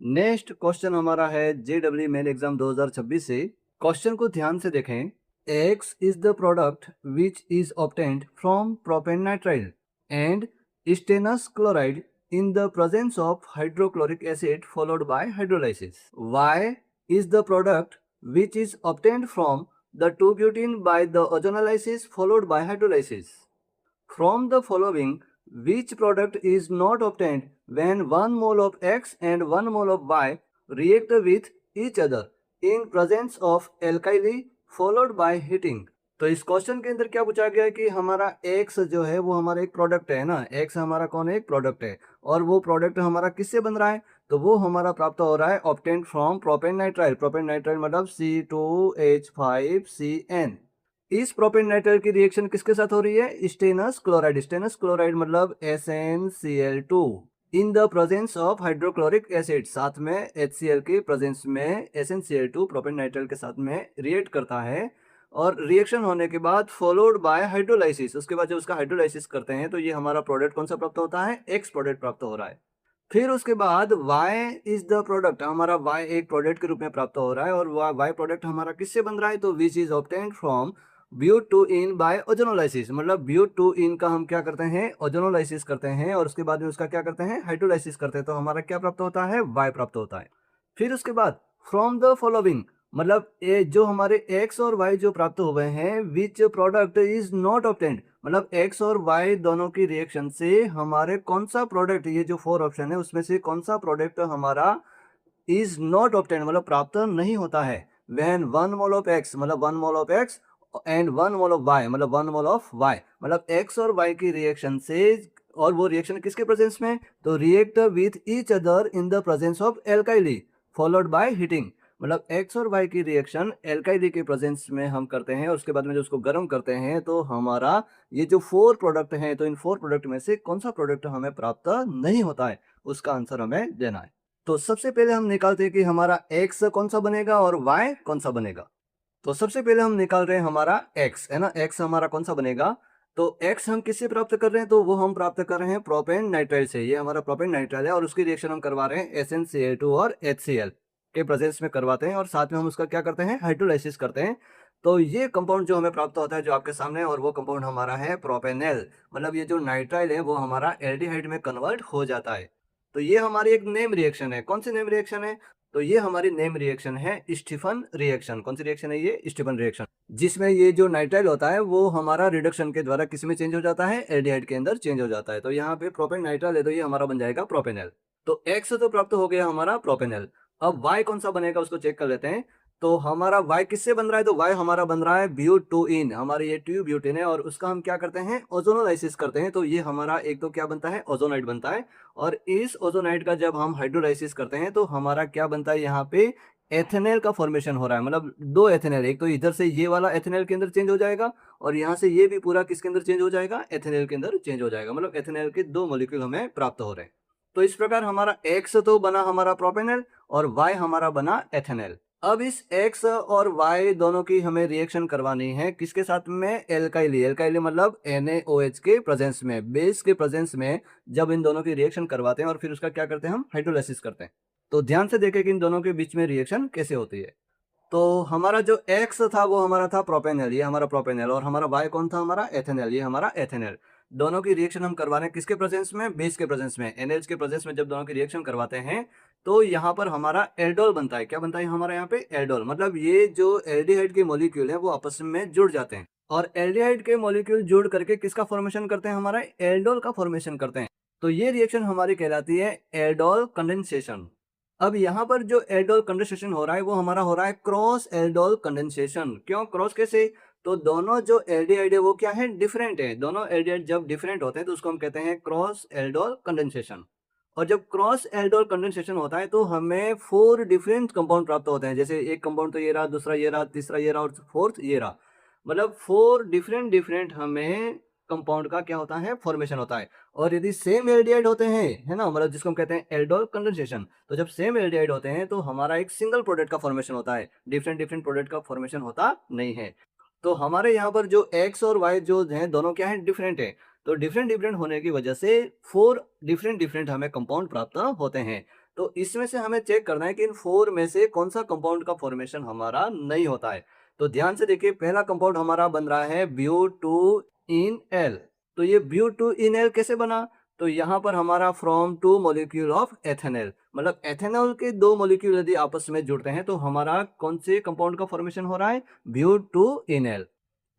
next question हमारा है JEE मेन एग्जाम 2026 से। क्वेश्चन को ध्यान से देखें। X is the product which is obtained from propanediol and stannous chloride in the presence of hydrochloric acid followed by hydrolysis. Y is the product which is obtained from the 2-butene by the ozonolysis followed by hydrolysis. From the following, which product is not obtained when 1 mole of X and 1 mole of Y react with each other in presence of alkali followed by heating? तो इस question के अंदर क्या पूछा गया है कि हमारा X जो है वो हमारा एक प्रोडक्ट है ना, X हमारा कौन है, एक प्रोडक्ट है और वो प्रोडक्ट हमारा किससे बन रहा है, तो वो हमारा प्राप्त हो रहा है ऑब्टेन्ड फ्रॉम प्रोपेनाइट्राइल। प्रोपेनाइट्राइल मतलब C2H5CN। इस प्रोपेनाइट्राइल की रिएक्शन किसके साथ हो रही है, स्टेनस क्लोराइड। स्टेनस क्लोराइड मतलब SnCl2 in the presence of hydrochloric acid, साथ में HCl के प्रेजेंस में SnCl2 प्रोपेनाइट्राइल के साथ में रिएक्ट करता है और रिएक्शन होने के बाद फॉलोड बाय हाइड्रोलाइसिस, उसके बाद जब उसका हाइड्रोलाइसिस करते हैं तो ये हमारा प्रोडक्ट कौन सा प्राप्त होता है, X प्रोडक्ट प्राप्त हो रहा है। फिर उसके बाद Y इज द प्रोडक्ट, हमारा Y एक प्रोडक्ट के रूप में प्राप्त हो रहा है और Y प्रोडक्ट हमारा किससे बन रहा है, तो which is obtained from butyne by ozonolysis. मतलब ब्यूटोइन का हम क्या करते हैं, ओजोनोलाइसिस करते हैं और उसके बाद में उसका क्या करते हैं, हाइड्रोलाइसिस करते हैं, तो हमारा क्या प्राप्त होता है, Y प्राप्त होता है। फिर उसके बाद फ्रॉम द फॉलोइंग, मतलब ये जो हमारे X और Y जो प्राप्त हुए हैं, which product is not obtained, मतलब X और Y दोनों की रिएक्शन से हमारे कौन सा प्रोडक्ट, ये जो 4 ऑप्शन है उसमें से कौन सा प्रोडक्ट हमारा इज नॉट ऑब्टेन्ड मतलब प्राप्त नहीं होता है। व्हेन 1 मोल ऑफ X मतलब 1 mole of X and 1 mole of Y मतलब 1 मोल ऑफ Y, मतलब X और Y की रिएक्शन से, और वो रिएक्शन किसके प्रेजेंस में, तो react with each other in the presence of alkali followed by heating. मतलब X और Y की रिएक्शन एल्काइली के प्रेजेंस में हम करते हैं और उसके बाद में जो उसको गर्म करते हैं तो हमारा ये जो 4 प्रोडक्ट हैं, तो इन 4 प्रोडक्ट में से कौन सा प्रोडक्ट हमें प्राप्त नहीं होता है, उसका आंसर हमें देना है। तो सबसे पहले हम निकालते हैं कि हमारा X कौन सा बनेगा और Y कौन सा बनेगा। तो सबसे पहले हम निकाल रहे हैं हमारा X है ना, X हमारा कौन सा बनेगा, तो X हम किससे प्राप्त कर रहे हैं, तो वो हम प्राप्त कर रहे हैं प्रोपेन नाइट्राइल से। ये हमारा प्रोपेन नाइट्राइल है और उसकी रिएक्शन हम करवा रहे हैं SnCl2 और HCl के प्रेजेंस में करवाते हैं और साथ में हम उसका क्या करते हैं, हाइड्रोलाइसिस करते हैं। तो ये कंपाउंड जो हमें प्राप्त होता है जो आपके सामने है, और वो कंपाउंड हमारा है प्रोपेनल, मतलब ये जो नाइट्राइल है वो हमारा एल्डिहाइड में कन्वर्ट हो जाता है। तो ये हमारी एक नेम रिएक्शन है। कौन सी नेम रिएक्शन है, तो ये हमारी नेम रिएक्शन है स्टीफन रिएक्शन। कौन सी रिएक्शन है ये, स्टीफन रिएक्शन, जिसमें ये जो नाइट्राइल होता है वो हमारा रिडक्शन के द्वारा किस में चेंज हो जाता है, एल्डिहाइड के अंदर चेंज हो जाता है। तो यहाँ पे प्रोपेन नाइट्राइल है तो ये हमारा बन जाएगा प्रोपेनल। तो X तो प्राप्त हो गया हमारा प्रोपेनल। अब Y कौन सा बनेगा उसको चेक कर लेते हैं। तो हमारा Y किससे बन रहा है, तो Y हमारा बन रहा है ब्यूटोइन, हमारे ये ट्यू ब्यूटेन है और उसका हम क्या करते हैं, ओजोनोलाइसिस करते हैं। तो ये हमारा एक तो क्या बनता है, ओजोनाइड बनता है और इस ओजोनाइड का जब हम हाइड्रोलाइसिस करते हैं तो हमारा क्या बनता है, यहाँ पे एथेनॉल का फॉर्मेशन हो रहा है। मतलब 2 एथेनॉल, एक तो इधर से ये वाला एथेनॉल के अंदर चेंज हो जाएगा और यहाँ से ये भी पूरा किसके अंदर चेंज हो जाएगा, एथेनॉल के अंदर चेंज हो जाएगा। मतलब एथेनॉल के 2 मॉलिक्यूल हमें प्राप्त हो रहे हैं। तो इस प्रकार हमारा X तो बना हमारा प्रोपेनल और Y हमारा बना एथेनॉल। अब इस X और Y दोनों की हमें रिएक्शन करवानी है किसके साथ में, एल्काइली। एल्काइली मतलब NaOH के प्रेजेंस में, बेस के प्रेजेंस में जब इन दोनों की रिएक्शन करवाते हैं और फिर उसका क्या करते हैं, हम हाइड्रोलाइसिस करते हैं। तो ध्यान से देखें कि इन दोनों के बीच में रिएक्शन कैसे होती है। तो हमारा जो X था वो हमारा था प्रोपेनॉल, ये हमारा प्रोपेनॉल, और हमारा Y कौन था, हमारा एथेनॉल, ये हमारा एथेनॉल। दोनों की रिएक्शन हम करवा रहे हैं किसके प्रेजेंस में, बेस के प्रेजेंस में, NaOH के प्रेजेंस में जब दोनों की रिएक्शन करवाते हैं तो यहाँ पर हमारा एल्डोल बनता है। क्या बनता है हमारा यहाँ पे, एल्डोल। मतलब ये जो एल्डिहाइड के मॉलिक्यूल है वो आपस में जुड़ जाते हैं और एल्डिहाइड के मॉलिक्यूल जुड़ करके किसका फॉर्मेशन करते हैं, हमारा एल्डोल का फॉर्मेशन करते हैं। तो ये रिएक्शन हमारी कहलाती है एल्डोल कंडेंसेशन। अब यहाँ पर जो एल्डोल कंडेंसेशन हो रहा है वो हमारा हो रहा है क्रॉस एल्डोल कंडेंसेशन। क्यों क्रॉस, कैसे, तो दोनों जो एल्डिहाइड है वो क्या है, डिफरेंट है। दोनों एल्डिहाइड जब डिफरेंट होते हैं तो उसको हम कहते हैं क्रॉस एल्डोल कंडेंसेशन। और जब क्रॉस एल्डोल कंडेंसेशन होता है तो हमें 4 डिफरेंट कंपाउंड प्राप्त होते हैं। जैसे एक कंपाउंड तो ये रहा, दूसरा ये रहा, तीसरा ये रहा और फोर्थ ये रहा। मतलब 4 डिफरेंट हमें कंपाउंड का क्या होता है, फॉर्मेशन होता है। और यदि सेम एल्डिहाइड होते हैं, है ना, मतलब जिसको हम कहते हैं एल्डोल कंडेंसेशन, तो जब सेम एल्डिहाइड होते हैं तो हमारा एक सिंगल प्रोडक्ट का फॉर्मेशन होता है, डिफरेंट प्रोडक्ट का फॉर्मेशन होता नहीं है। तो हमारे यहाँ पर जो X और Y जो हैं दोनों क्या है, डिफरेंट है। तो डिफरेंट होने की वजह से 4 डिफरेंट हमें कंपाउंड प्राप्त होते हैं। तो इसमें से हमें चेक करना है कि इन 4 में से कौन सा कंपाउंड का फॉर्मेशन हमारा नहीं होता है। तो ध्यान से देखिए, पहला कंपाउंड हमारा बन रहा है ब्यूटूइनएल। तो ये ब्यूटूइनएल कैसे बना, तो यहाँ पर हमारा फ्रॉम 2 मॉलिक्यूल ऑफ एथेनॉल, मतलब एथेनॉल के 2 मॉलिक्यूल यदि आपस में जुड़ते हैं तो हमारा कौन से कंपाउंड का फॉर्मेशन हो रहा है, ब्यूटूइनएल।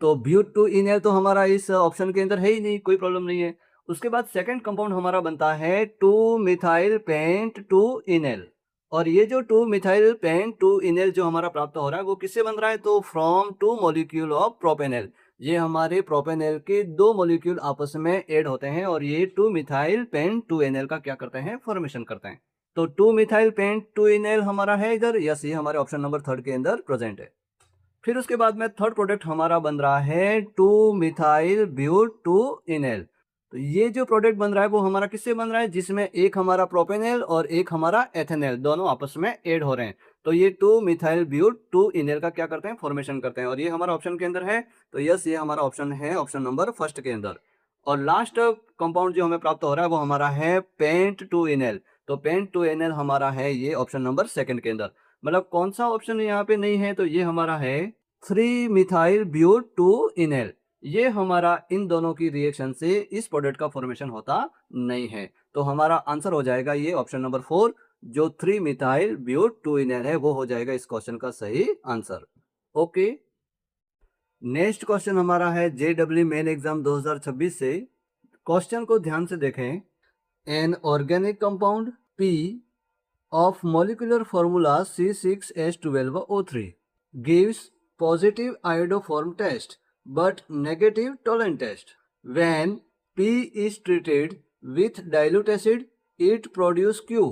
तो ब्यूटूइनएल तो हमारा इस ऑप्शन के अंदर है ही नहीं, कोई प्रॉब्लम नहीं है। उसके बाद सेकंड कंपाउंड हमारा बनता है 2 मिथाइल पेंट 2 इनएल। और ये जो 2 मिथाइल पेंट 2 इनएल जो हमारा प्राप्त हो रहा है वो किससे बन रहा है, तो फ्रॉम 2 मॉलिक्यूल ऑफ प्रोपेनॉल। ये हमारे प्रोपेनॉल के 2 मॉलिक्यूल आपस में ऐड होते हैं और ये 2 मिथाइल पेंट 2 इनएल का क्या करते हैं, फॉर्मेशन करते हैं। तो 2 मिथाइल पेंट 2 इनएल हमारा है इधर, यस, ये हमारे ऑप्शन नंबर 3 के अंदर प्रेजेंट है। फिर उसके बाद में थर्ड प्रोडक्ट हमारा बन रहा है 2 मिथाइल ब्यूट 2 इनएल। तो ये जो प्रोडक्ट बन रहा है वो हमारा किससे बन रहा है, जिसमें एक हमारा प्रोपेनॉल और एक हमारा एथेनॉल दोनों आपस में ऐड हो रहे हैं। तो ये 2 मिथाइल ब्यूट 2 इनएल का क्या करते हैं, फॉर्मेशन करते हैं। और ये हमारा ऑप्शन के अंदर है, तो यस, ये हमारा ऑप्शन है, ऑप्शन नंबर 1 के अंदर। और लास्ट कंपाउंड जो हमें प्राप्त हो रहा है वो हमारा है पेंट 2 इनएल। तो पेंट 2 इनएल हमारा है ये ऑप्शन नंबर 2 के अंदर। मतलब कौन सा ऑप्शन यहाँ पे नहीं है, तो ये हमारा है 3 मिथाइल ब्यूट 2 इनएल। ये हमारा इन दोनों की रिएक्शन से इस प्रोडक्ट का फॉर्मेशन होता नहीं है। तो हमारा आंसर हो जाएगा ये ऑप्शन नंबर 4, जो 3 मिथाइल ब्यूट 2 इनएल है वो हो जाएगा इस क्वेश्चन का सही आंसर। ओके, नेक्स्ट क्वेश्चन हमारा है जेडब्ल्यू मेन एग्जाम 2026 से। क्वेश्चन को ध्यान से देखें। An organic compound P of molecular formula C6H12O3 gives positive iodoform test but negative Tollens test. When P is treated with dilute acid, it produces Q.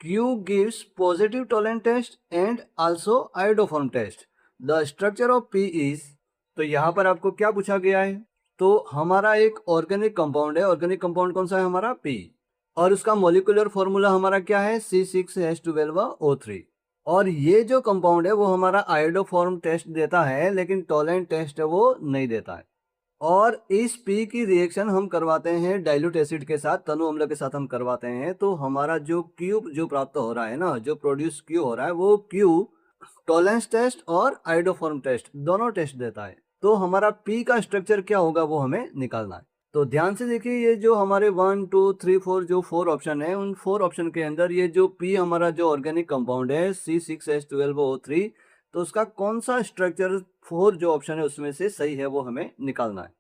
Q gives positive Tollens test and also iodoform test. The structure of P is, तो यहाँ पर आपको क्या पूछा गया है, तो हमारा एक ऑर्गेनिक कंपाउंड है। ऑर्गेनिक कंपाउंड कौन सा है, हमारा P, और उसका मॉलिक्यूलर फॉर्मूला हमारा क्या है, C6H12O3। और ये जो कंपाउंड है वो हमारा आयोडोफॉर्म टेस्ट देता है लेकिन टोलेंट टेस्ट वो नहीं देता है। और इस P की रिएक्शन हम करवाते हैं डाइल्यूट एसिड के साथ, तनु अम्ल के साथ हम करवाते हैं। तो हमारा जो Q जो प्राप्त हो रहा है ना, जो प्रोड्यूस Q हो रहा है वो Q टोलेंस टेस्ट और आयोडोफॉर्म टेस्ट दोनों टेस्ट देता है। तो हमारा P का स्ट्रक्चर क्या होगा वो हमें निकालना है। तो ध्यान से देखिए, ये जो हमारे 1 2 3 4 जो 4 ऑप्शन है, उन 4 ऑप्शन के अंदर ये जो P हमारा जो ऑर्गेनिक कंपाउंड है C6H12O3, तो उसका कौन सा स्ट्रक्चर 4 जो ऑप्शन है उसमें से सही है वो हमें निकालना है।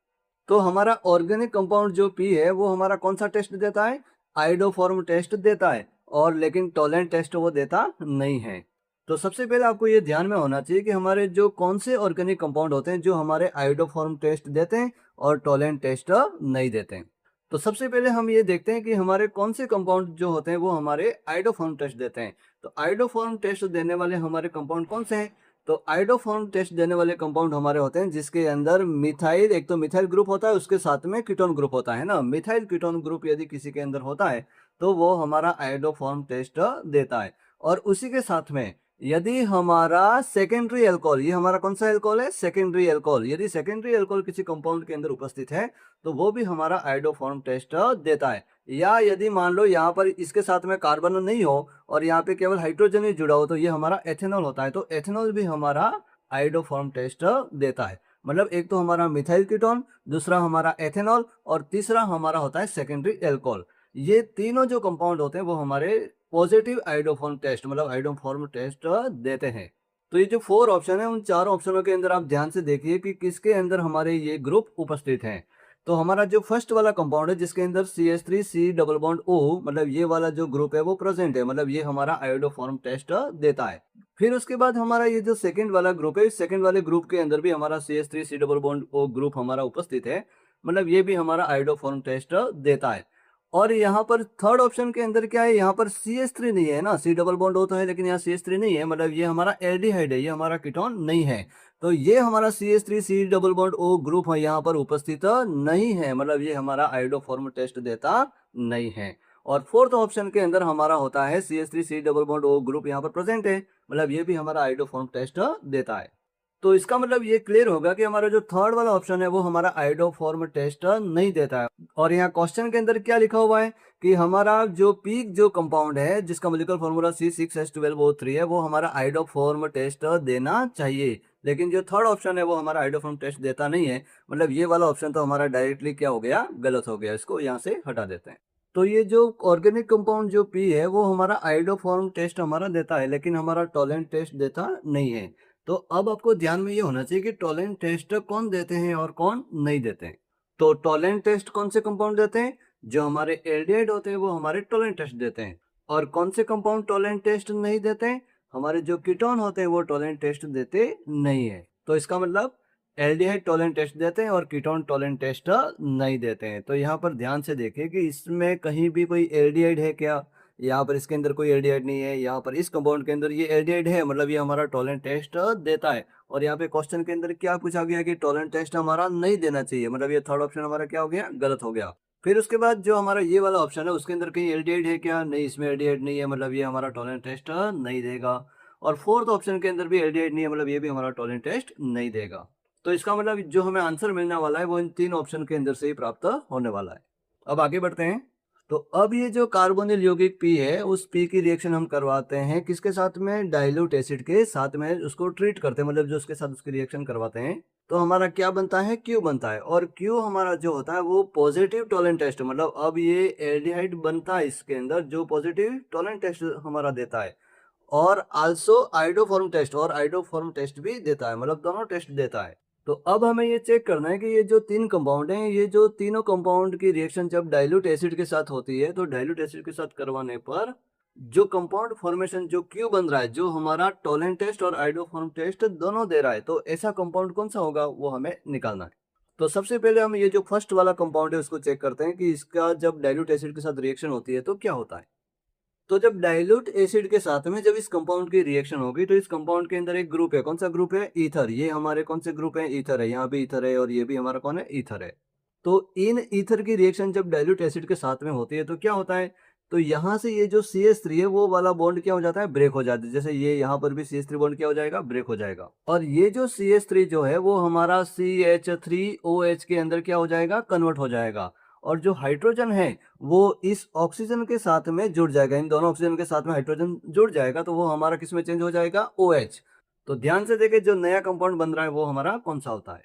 तो हमारा ऑर्गेनिक कंपाउंड जो P है वो हमारा कौन सा टेस्ट देता है, आयोडोफॉर्म टेस्ट देता है, और लेकिन टोलेंट टेस्ट वो देता नहीं है। तो सबसे पहले आपको ये ध्यान में होना चाहिए कि हमारे जो कौन से ऑर्गेनिक कंपाउंड होते हैं जो हमारे आयोडोफॉर्म टेस्ट देते हैं और टोलेंट टेस्ट नहीं देते हैं। तो सबसे पहले हम ये देखते हैं कि हमारे कौन से कंपाउंड जो होते हैं वो हमारे आयोडोफॉर्म टेस्ट देते हैं। तो आयोडोफॉर्म टेस्ट देने वाले हमारे कंपाउंड कौन से हैं, तो आयोडोफॉर्म टेस्ट देने वाले कंपाउंड हमारे होते हैं जिसके अंदर मिथाइल, एक तो मिथाइल ग्रुप होता है, उसके साथ में कीटोन ग्रुप होता है ना। मिथाइल कीटोन ग्रुप यदि किसी के अंदर होता है तो वो आयोडो आयोडोफॉर्म टेस्ट देता है। और उसी के साथ में यदि हमारा सेकेंडरी अल्कोहल, ये हमारा कौन सा अल्कोहल है, सेकेंडरी अल्कोहल, यदि सेकेंडरी अल्कोहल किसी कंपाउंड के अंदर उपस्थित है तो वो भी हमारा आयोडोफॉर्म टेस्ट देता है। या यदि मान लो यहाँ पर इसके साथ में कार्बन नहीं हो और यहाँ पे केवल हाइड्रोजन ही जुड़ा हो तो ये हमारा एथेनॉल होता है, तो एथेनॉल भी हमारा आयोडोफॉर्म टेस्ट देता है। मतलब एक तो हमारा मिथाइल कीटोन, दूसरा हमारा एथेनॉल और तीसरा हमारा होता है सेकेंडरी अल्कोहल। ये तीनों जो कंपाउंड होते हैं वो हमारे पॉजिटिव आयोडोफॉर्म टेस्ट मतलब आयोडोफॉर्म टेस्ट देते हैं। तो ये जो 4 ऑप्शन है उन 4 ऑप्शनों के अंदर आप ध्यान से देखिए कि किसके अंदर हमारे ये ग्रुप उपस्थित हैं। तो हमारा जो फर्स्ट वाला कंपाउंड है जिसके अंदर CH3C डबल बॉन्ड O मतलब ये वाला जो ग्रुप है वो प्रेजेंट है, मतलब ये हमारा आयोडोफॉर्म टेस्ट देता है। फिर उसके बाद हमारा ये जो सेकंड वाला ग्रुप है, इस सेकंड वाले ग्रुप के अंदर भी हमारा CH3C double bond O group हमारा उपस्थित है, मतलब ये भी हमारा आयोडोफॉर्म टेस्ट देता है। और यहाँ पर थर्ड ऑप्शन के अंदर क्या है, यहाँ पर CH3 नहीं है ना, C डबल बॉन्ड O तो है लेकिन यहाँ CH3 नहीं है, मतलब ये हमारा एल्डिहाइड है, ये हमारा कीटोन नहीं है। तो ये हमारा CH3C double bond O group है यहाँ पर उपस्थित नहीं है, मतलब ये हमारा आयोडोफॉर्म टेस्ट देता नहीं है। और फोर्थ ऑप्शन के अंदर हमारा होता है CH3C double bond O group यहाँ पर प्रेजेंट है, मतलब ये भी हमारा आयोडोफॉर्म टेस्ट देता है। तो इसका मतलब ये क्लियर होगा कि हमारा जो थर्ड वाला ऑप्शन है वो हमारा आयोडोफॉर्म टेस्ट नहीं देता है। और यहाँ क्वेश्चन के अंदर क्या लिखा हुआ है कि हमारा जो पीक जो कंपाउंड है जिसका मॉलिक्यूलर फार्मूला C6H12O3 है वो हमारा आयोडोफॉर्म टेस्ट देना चाहिए, लेकिन जो थर्ड ऑप्शन है वो हमारा आयोडोफॉर्म टेस्ट देता नहीं है, मतलब ये वाला ऑप्शन तो हमारा डायरेक्टली क्या हो गया, गलत हो गया। इसको यहाँ से हटा देते हैं। तो ये जो ऑर्गेनिक कंपाउंड जो पी है वो हमारा आयोडोफॉर्म टेस्ट हमारा देता है लेकिन हमारा टोलेंट टेस्ट देता नहीं है। तो अब आपको ध्यान में ये होना चाहिए कि टोलेंट टेस्ट कौन देते हैं और कौन नहीं देते हैं। तो टोलेंट टेस्ट कौन से कंपाउंड देते हैं, जो हमारे एल्डिहाइड होते हैं वो हमारे टोलेंट टेस्ट देते हैं। और कौन से कंपाउंड टोलेंट टेस्ट नहीं देते हैं, हमारे जो कीटोन होते हैं वो टोलेंट टेस्ट देते नहीं है। तो इसका मतलब एल्डिहाइड टोलेंट टेस्ट देते हैं और कीटोन टोलेंट टेस्ट नहीं देते हैं। तो यहाँ पर ध्यान से देखिए कि इसमें कहीं भी कोई एल्डिहाइड है क्या, यहाँ पर इसके अंदर कोई एल्डिहाइड नहीं है, यहाँ पर इस कंपाउंड के अंदर ये एल्डिहाइड है, मतलब ये हमारा टोलेंट टेस्ट देता है। और यहाँ पे क्वेश्चन के अंदर क्या पूछा गया कि टोलेंट टेस्ट हमारा नहीं देना चाहिए, मतलब ये थर्ड ऑप्शन हमारा क्या हो गया, गलत हो गया। फिर उसके बाद जो हमारा ये वाला ऑप्शन है उसके अंदर कहीं एल्डिहाइड है क्या, नहीं, इसमें एल्डिहाइड नहीं है, मतलब ये हमारा टोलेंट टेस्ट नहीं देगा। और फोर्थ ऑप्शन के अंदर भी एल्डिहाइड नहीं है, मतलब ये भी हमारा टोलेंट टेस्ट नहीं देगा। तो इसका मतलब जो हमें आंसर मिलने वाला है वो इन 3 ऑप्शन के अंदर से ही प्राप्त होने वाला है। अब आगे बढ़ते हैं। तो अब ये जो कार्बोनिल यौगिक पी है उस पी की रिएक्शन हम करवाते हैं किसके साथ में, डाइल्यूट एसिड के साथ में उसको ट्रीट करते हैं, मतलब जो उसके साथ उसकी रिएक्शन करवाते हैं। तो हमारा क्या बनता है, क्यू बनता है। और क्यू हमारा जो होता है वो पॉजिटिव टोलेंट टेस्ट, मतलब अब ये एल्डिहाइड बनता है इसके अंदर जो पॉजिटिव टोलेंट टेस्ट हमारा देता है। और आल्सो आयोडोफॉर्म टेस्ट और आयोडोफॉर्म टेस्ट भी देता है, मतलब दोनों टेस्ट देता है। तो अब हमें ये चेक करना है कि ये जो 3 कंपाउंड हैं, ये जो तीनों कंपाउंड की रिएक्शन जब डाइल्यूट एसिड के साथ होती है तो डाइल्यूट एसिड के साथ करवाने पर जो कंपाउंड फॉर्मेशन जो क्यू बन रहा है, जो हमारा टोलेंट टेस्ट और आयोडोफॉर्म टेस्ट दोनों दे रहा है, तो ऐसा कंपाउंड कौन सा होगा वो हमें निकालना है। तो सबसे पहले हम ये जो फर्स्ट वाला कंपाउंड है उसको चेक करते हैं कि इसका जब डाइल्यूट एसिड के साथ रिएक्शन होती है तो क्या होता है। तो जब डाइल्यूट एसिड के साथ में जब इस कंपाउंड की रिएक्शन होगी तो इस कंपाउंड के अंदर एक ग्रुप है, कौन सा ग्रुप है, ईथर। ये हमारे कौन से ग्रुप है, ईथर है, यहाँ भी ईथर है और ये भी हमारा कौन है, ईथर है। तो इन ईथर की रिएक्शन जब डाइल्यूट एसिड के साथ में होती है तो क्या होता है, तो यहाँ से ये जो CH3 है वो वाला बॉन्ड क्या हो जाता है, ब्रेक हो जाता है। जैसे ये यहाँ पर भी CH3 बॉन्ड क्या हो जाएगा, ब्रेक हो जाएगा। और ये जो CH3 जो है वो हमारा CH3OH के अंदर क्या हो जाएगा, कन्वर्ट हो जाएगा। और जो हाइड्रोजन है वो इस ऑक्सीजन के साथ में जुड़ जाएगा, इन दोनों ऑक्सीजन के साथ में हाइड्रोजन जुड़ जाएगा, तो वो हमारा किस में चेंज हो जाएगा, OH। तो ध्यान से देखें जो नया कंपाउंड बन रहा है वो हमारा कौन सा होता है।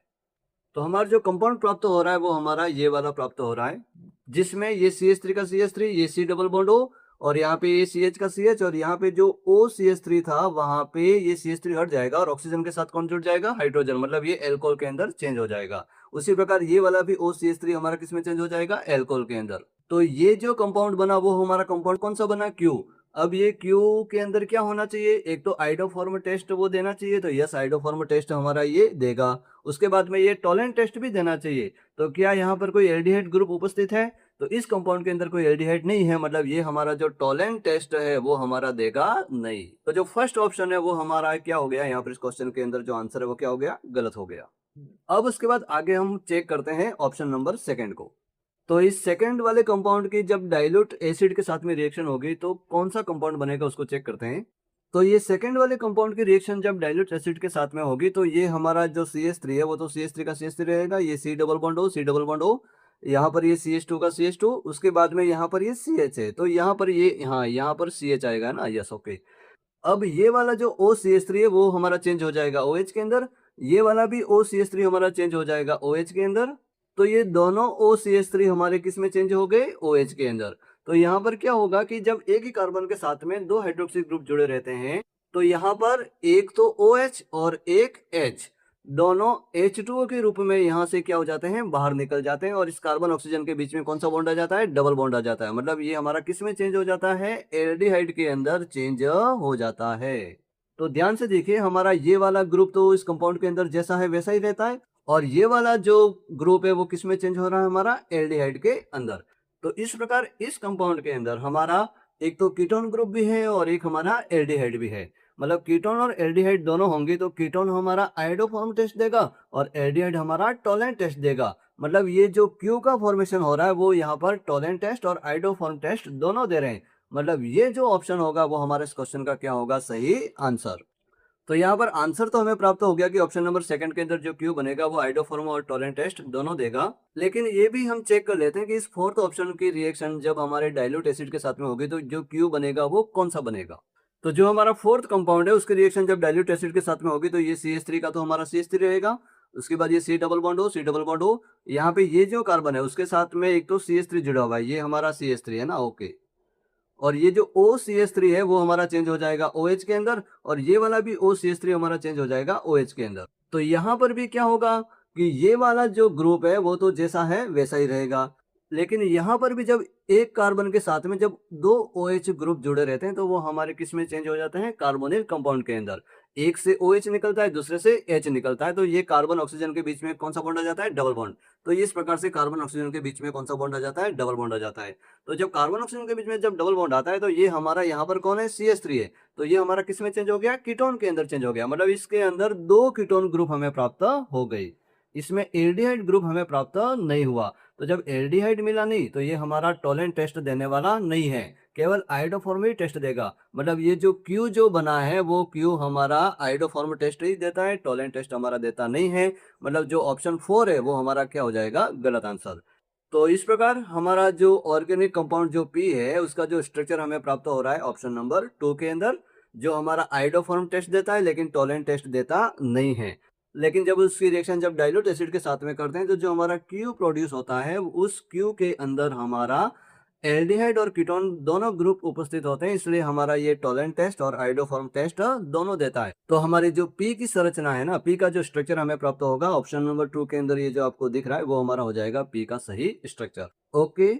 तो हमारा जो कंपाउंड प्राप्त हो रहा है वो हमारा ये वाला प्राप्त हो रहा है, जिसमें ये CH3 का CH3, ये C डबल बॉन्ड O और यहाँ पे ये CH का CH और यहाँ पे जो OCH3 था वहां पे ये CH3 हट जाएगा और ऑक्सीजन के साथ कौन जुड़ जाएगा, हाइड्रोजन, मतलब ये एल्कोहल के अंदर चेंज हो जाएगा। उसी प्रकार ये वाला भी OCH3 हमारा किस में चेंज हो जाएगा, एल्कोहल के अंदर। तो ये जो कंपाउंड बना वो हमारा कंपाउंड कौन सा बना, क्यू। अब ये क्यू के अंदर क्या होना चाहिए, एक तो आयोडोफॉर्म टेस्ट वो देना चाहिए, तो यस आयोडोफॉर्म टेस्ट हमारा ये देगा। उसके बाद में ये टोलेंट टेस्ट भी देना चाहिए। तो क्या यहाँ पर कोई एल्डिहाइड ग्रुप उपस्थित है, तो इस कंपाउंड के अंदर कोई एल्डिहाइड नहीं है, मतलब ये हमारा जो टोलेंट टेस्ट है वो हमारा देगा नहीं। तो जो फर्स्ट ऑप्शन है वो हमारा क्या हो गया, यहाँ पर इस क्वेश्चन के अंदर जो आंसर है वो क्या हो गया, गलत हो गया। अब उसके बाद आगे हम चेक करते हैं ऑप्शन नंबर सेकंड को। तो इस सेकंड वाले कंपाउंड की जब डाइल्यूट एसिड के साथ में रिएक्शन होगी तो कौन सा कंपाउंड बनेगा उसको चेक करते हैं। तो ये सेकंड वाले कंपाउंड की रिएक्शन जब डाइल्यूट एसिड के साथ में होगी तो ये हमारा जो CH3 है वो तो CH3 का CH3 रहेगा, ये C double bond O, C double bond O, यहाँ पर ये CH2 का CH2, उसके बाद में यहाँ पर ये CH है, तो यहाँ पर ये, हाँ यहाँ पर CH आएगा ना, यस ओके। अब ये वाला जो OCH3 है वो हमारा चेंज हो जाएगा OH के अंदर, ये वाला भी OCH3 हमारा चेंज हो जाएगा OH के अंदर, तो ये दोनों OCH3 हमारे किस में चेंज हो गए, OH के अंदर। तो यहाँ पर क्या होगा कि जब एक ही कार्बन के साथ में दो हाइड्रोक्सी ग्रुप जुड़े रहते हैं तो यहाँ पर एक तो OH और एक H, दोनों H2O के रूप में यहाँ से क्या हो जाते हैं, बाहर निकल जाते हैं, और इस कार्बन ऑक्सीजन के बीच में कौन सा बॉन्ड आ जाता है, डबल बॉन्ड आ जाता है। मतलब ये हमारा किस में चेंज हो जाता है, एल्डिहाइड के अंदर चेंज हो जाता है। तो ध्यान से देखिए, हमारा ये वाला ग्रुप तो इस कंपाउंड के अंदर जैसा है वैसा ही रहता है, और ये वाला जो ग्रुप है वो किस में चेंज हो रहा है, हमारा एल्डिहाइड के अंदर। तो इस प्रकार इस कंपाउंड के अंदर हमारा एक तो कीटोन ग्रुप भी है और एक हमारा एल्डिहाइड भी है। मतलब कीटोन और एल्डिहाइड दोनों होंगे तो कीटोन हमारा आयोडोफॉर्म टेस्ट देगा और एल्डिहाइड हमारा टोलेंट टेस्ट देगा। मतलब ये जो क्यू का फॉर्मेशन हो रहा है वो यहाँ पर टोलेंट टेस्ट और आयोडोफॉर्म टेस्ट दोनों दे रहे हैं। मतलब ये जो ऑप्शन होगा वो हमारे इस क्वेश्चन का क्या होगा, सही आंसर। तो यहाँ पर आंसर तो हमें प्राप्त हो गया कि ऑप्शन नंबर सेकंड के अंदर जो क्यू बनेगा वो आयोडोफॉर्म और टोलेंट टेस्ट दोनों देगा। लेकिन ये भी हम चेक कर लेते हैं कि इस फोर्थ ऑप्शन की रिएक्शन जब हमारे डाइल्यूट एसिड के साथ में होगी तो जो क्यू बनेगा वो कौन सा बनेगा। तो जो हमारा फोर्थ कंपाउंड है उसकी रिएक्शन जब डाइल्यूट एसिड के साथ में होगी तो ये CH3 का तो हमारा CH3 रहेगा, उसके बाद ये C double bond O, C double bond O, यहाँ पे ये जो कार्बन है उसके साथ में एक तो CH3 जुड़ा हुआ है, ये हमारा CH3 है ना, ओके। और ये जो OCH3 है वो हमारा चेंज हो जाएगा OH के अंदर, और ये वाला भी OCH3 हमारा चेंज हो जाएगा OH के अंदर। तो यहाँ पर भी क्या होगा कि ये वाला जो ग्रुप है वो तो जैसा है वैसा ही रहेगा, लेकिन यहाँ पर भी जब एक कार्बन के साथ में जब दो OH ग्रुप जुड़े रहते हैं तो वो हमारे किस में चेंज हो जाते हैं, कार्बोनिल कंपाउंड के अंदर। एक से OH निकलता है, दूसरे से H निकलता है, तो ये कार्बन ऑक्सीजन के बीच में कौन सा बॉन्ड आ जाता है, डबल बॉन्ड। तो इस प्रकार से कार्बन ऑक्सीजन के बीच में कौन सा बॉन्ड आ जाता है, डबल बॉन्ड आ जाता है। तो जब कार्बन ऑक्सीजन के बीच में जब डबल बॉन्ड आता है तो ये हमारा यहाँ पर कौन है, CH3 है, तो ये हमारा किस में चेंज हो गया, कीटोन के अंदर चेंज हो गया। मतलब इसके अंदर दो कीटोन ग्रुप हमें प्राप्त हो गई, इसमें एल्डिहाइड ग्रुप हमें प्राप्त नहीं हुआ। तो जब एल्डिहाइड मिला नहीं तो ये हमारा टोलेंट टेस्ट देने वाला नहीं है, केवल आयोडोफॉर्म ही टेस्ट देगा। मतलब ये जो क्यू जो बना है वो क्यू हमारा आयोडोफॉर्म टेस्ट ही देता है, टोलेंट टेस्ट हमारा देता नहीं है। मतलब जो ऑप्शन 4 है वो हमारा क्या हो जाएगा, गलत आंसर। तो इस प्रकार हमारा जो ऑर्गेनिक कंपाउंड जो P है उसका जो स्ट्रक्चर हमें प्राप्त हो रहा है ऑप्शन नंबर 2 के अंदर, जो हमारा आयोडोफॉर्म टेस्ट देता है लेकिन टोलेंट टेस्ट देता नहीं है। लेकिन जब उसकी रिएक्शन जब डाइल्यूट एसिड के साथ में करते हैं तो जो हमारा क्यू प्रोड्यूस होता है उस क्यू के अंदर हमारा एल्डिहाइड और कीटोन दोनों ग्रुप उपस्थित होते हैं, इसलिए हमारा ये टोलेंट टेस्ट और आयोडोफॉर्म टेस्ट दोनों देता है। तो हमारी जो P की संरचना है ना, P का जो स्ट्रक्चर हमें प्राप्त होगा ऑप्शन नंबर 2 के अंदर, ये जो आपको दिख रहा है वो हमारा हो जाएगा P का सही स्ट्रक्चर। ओके।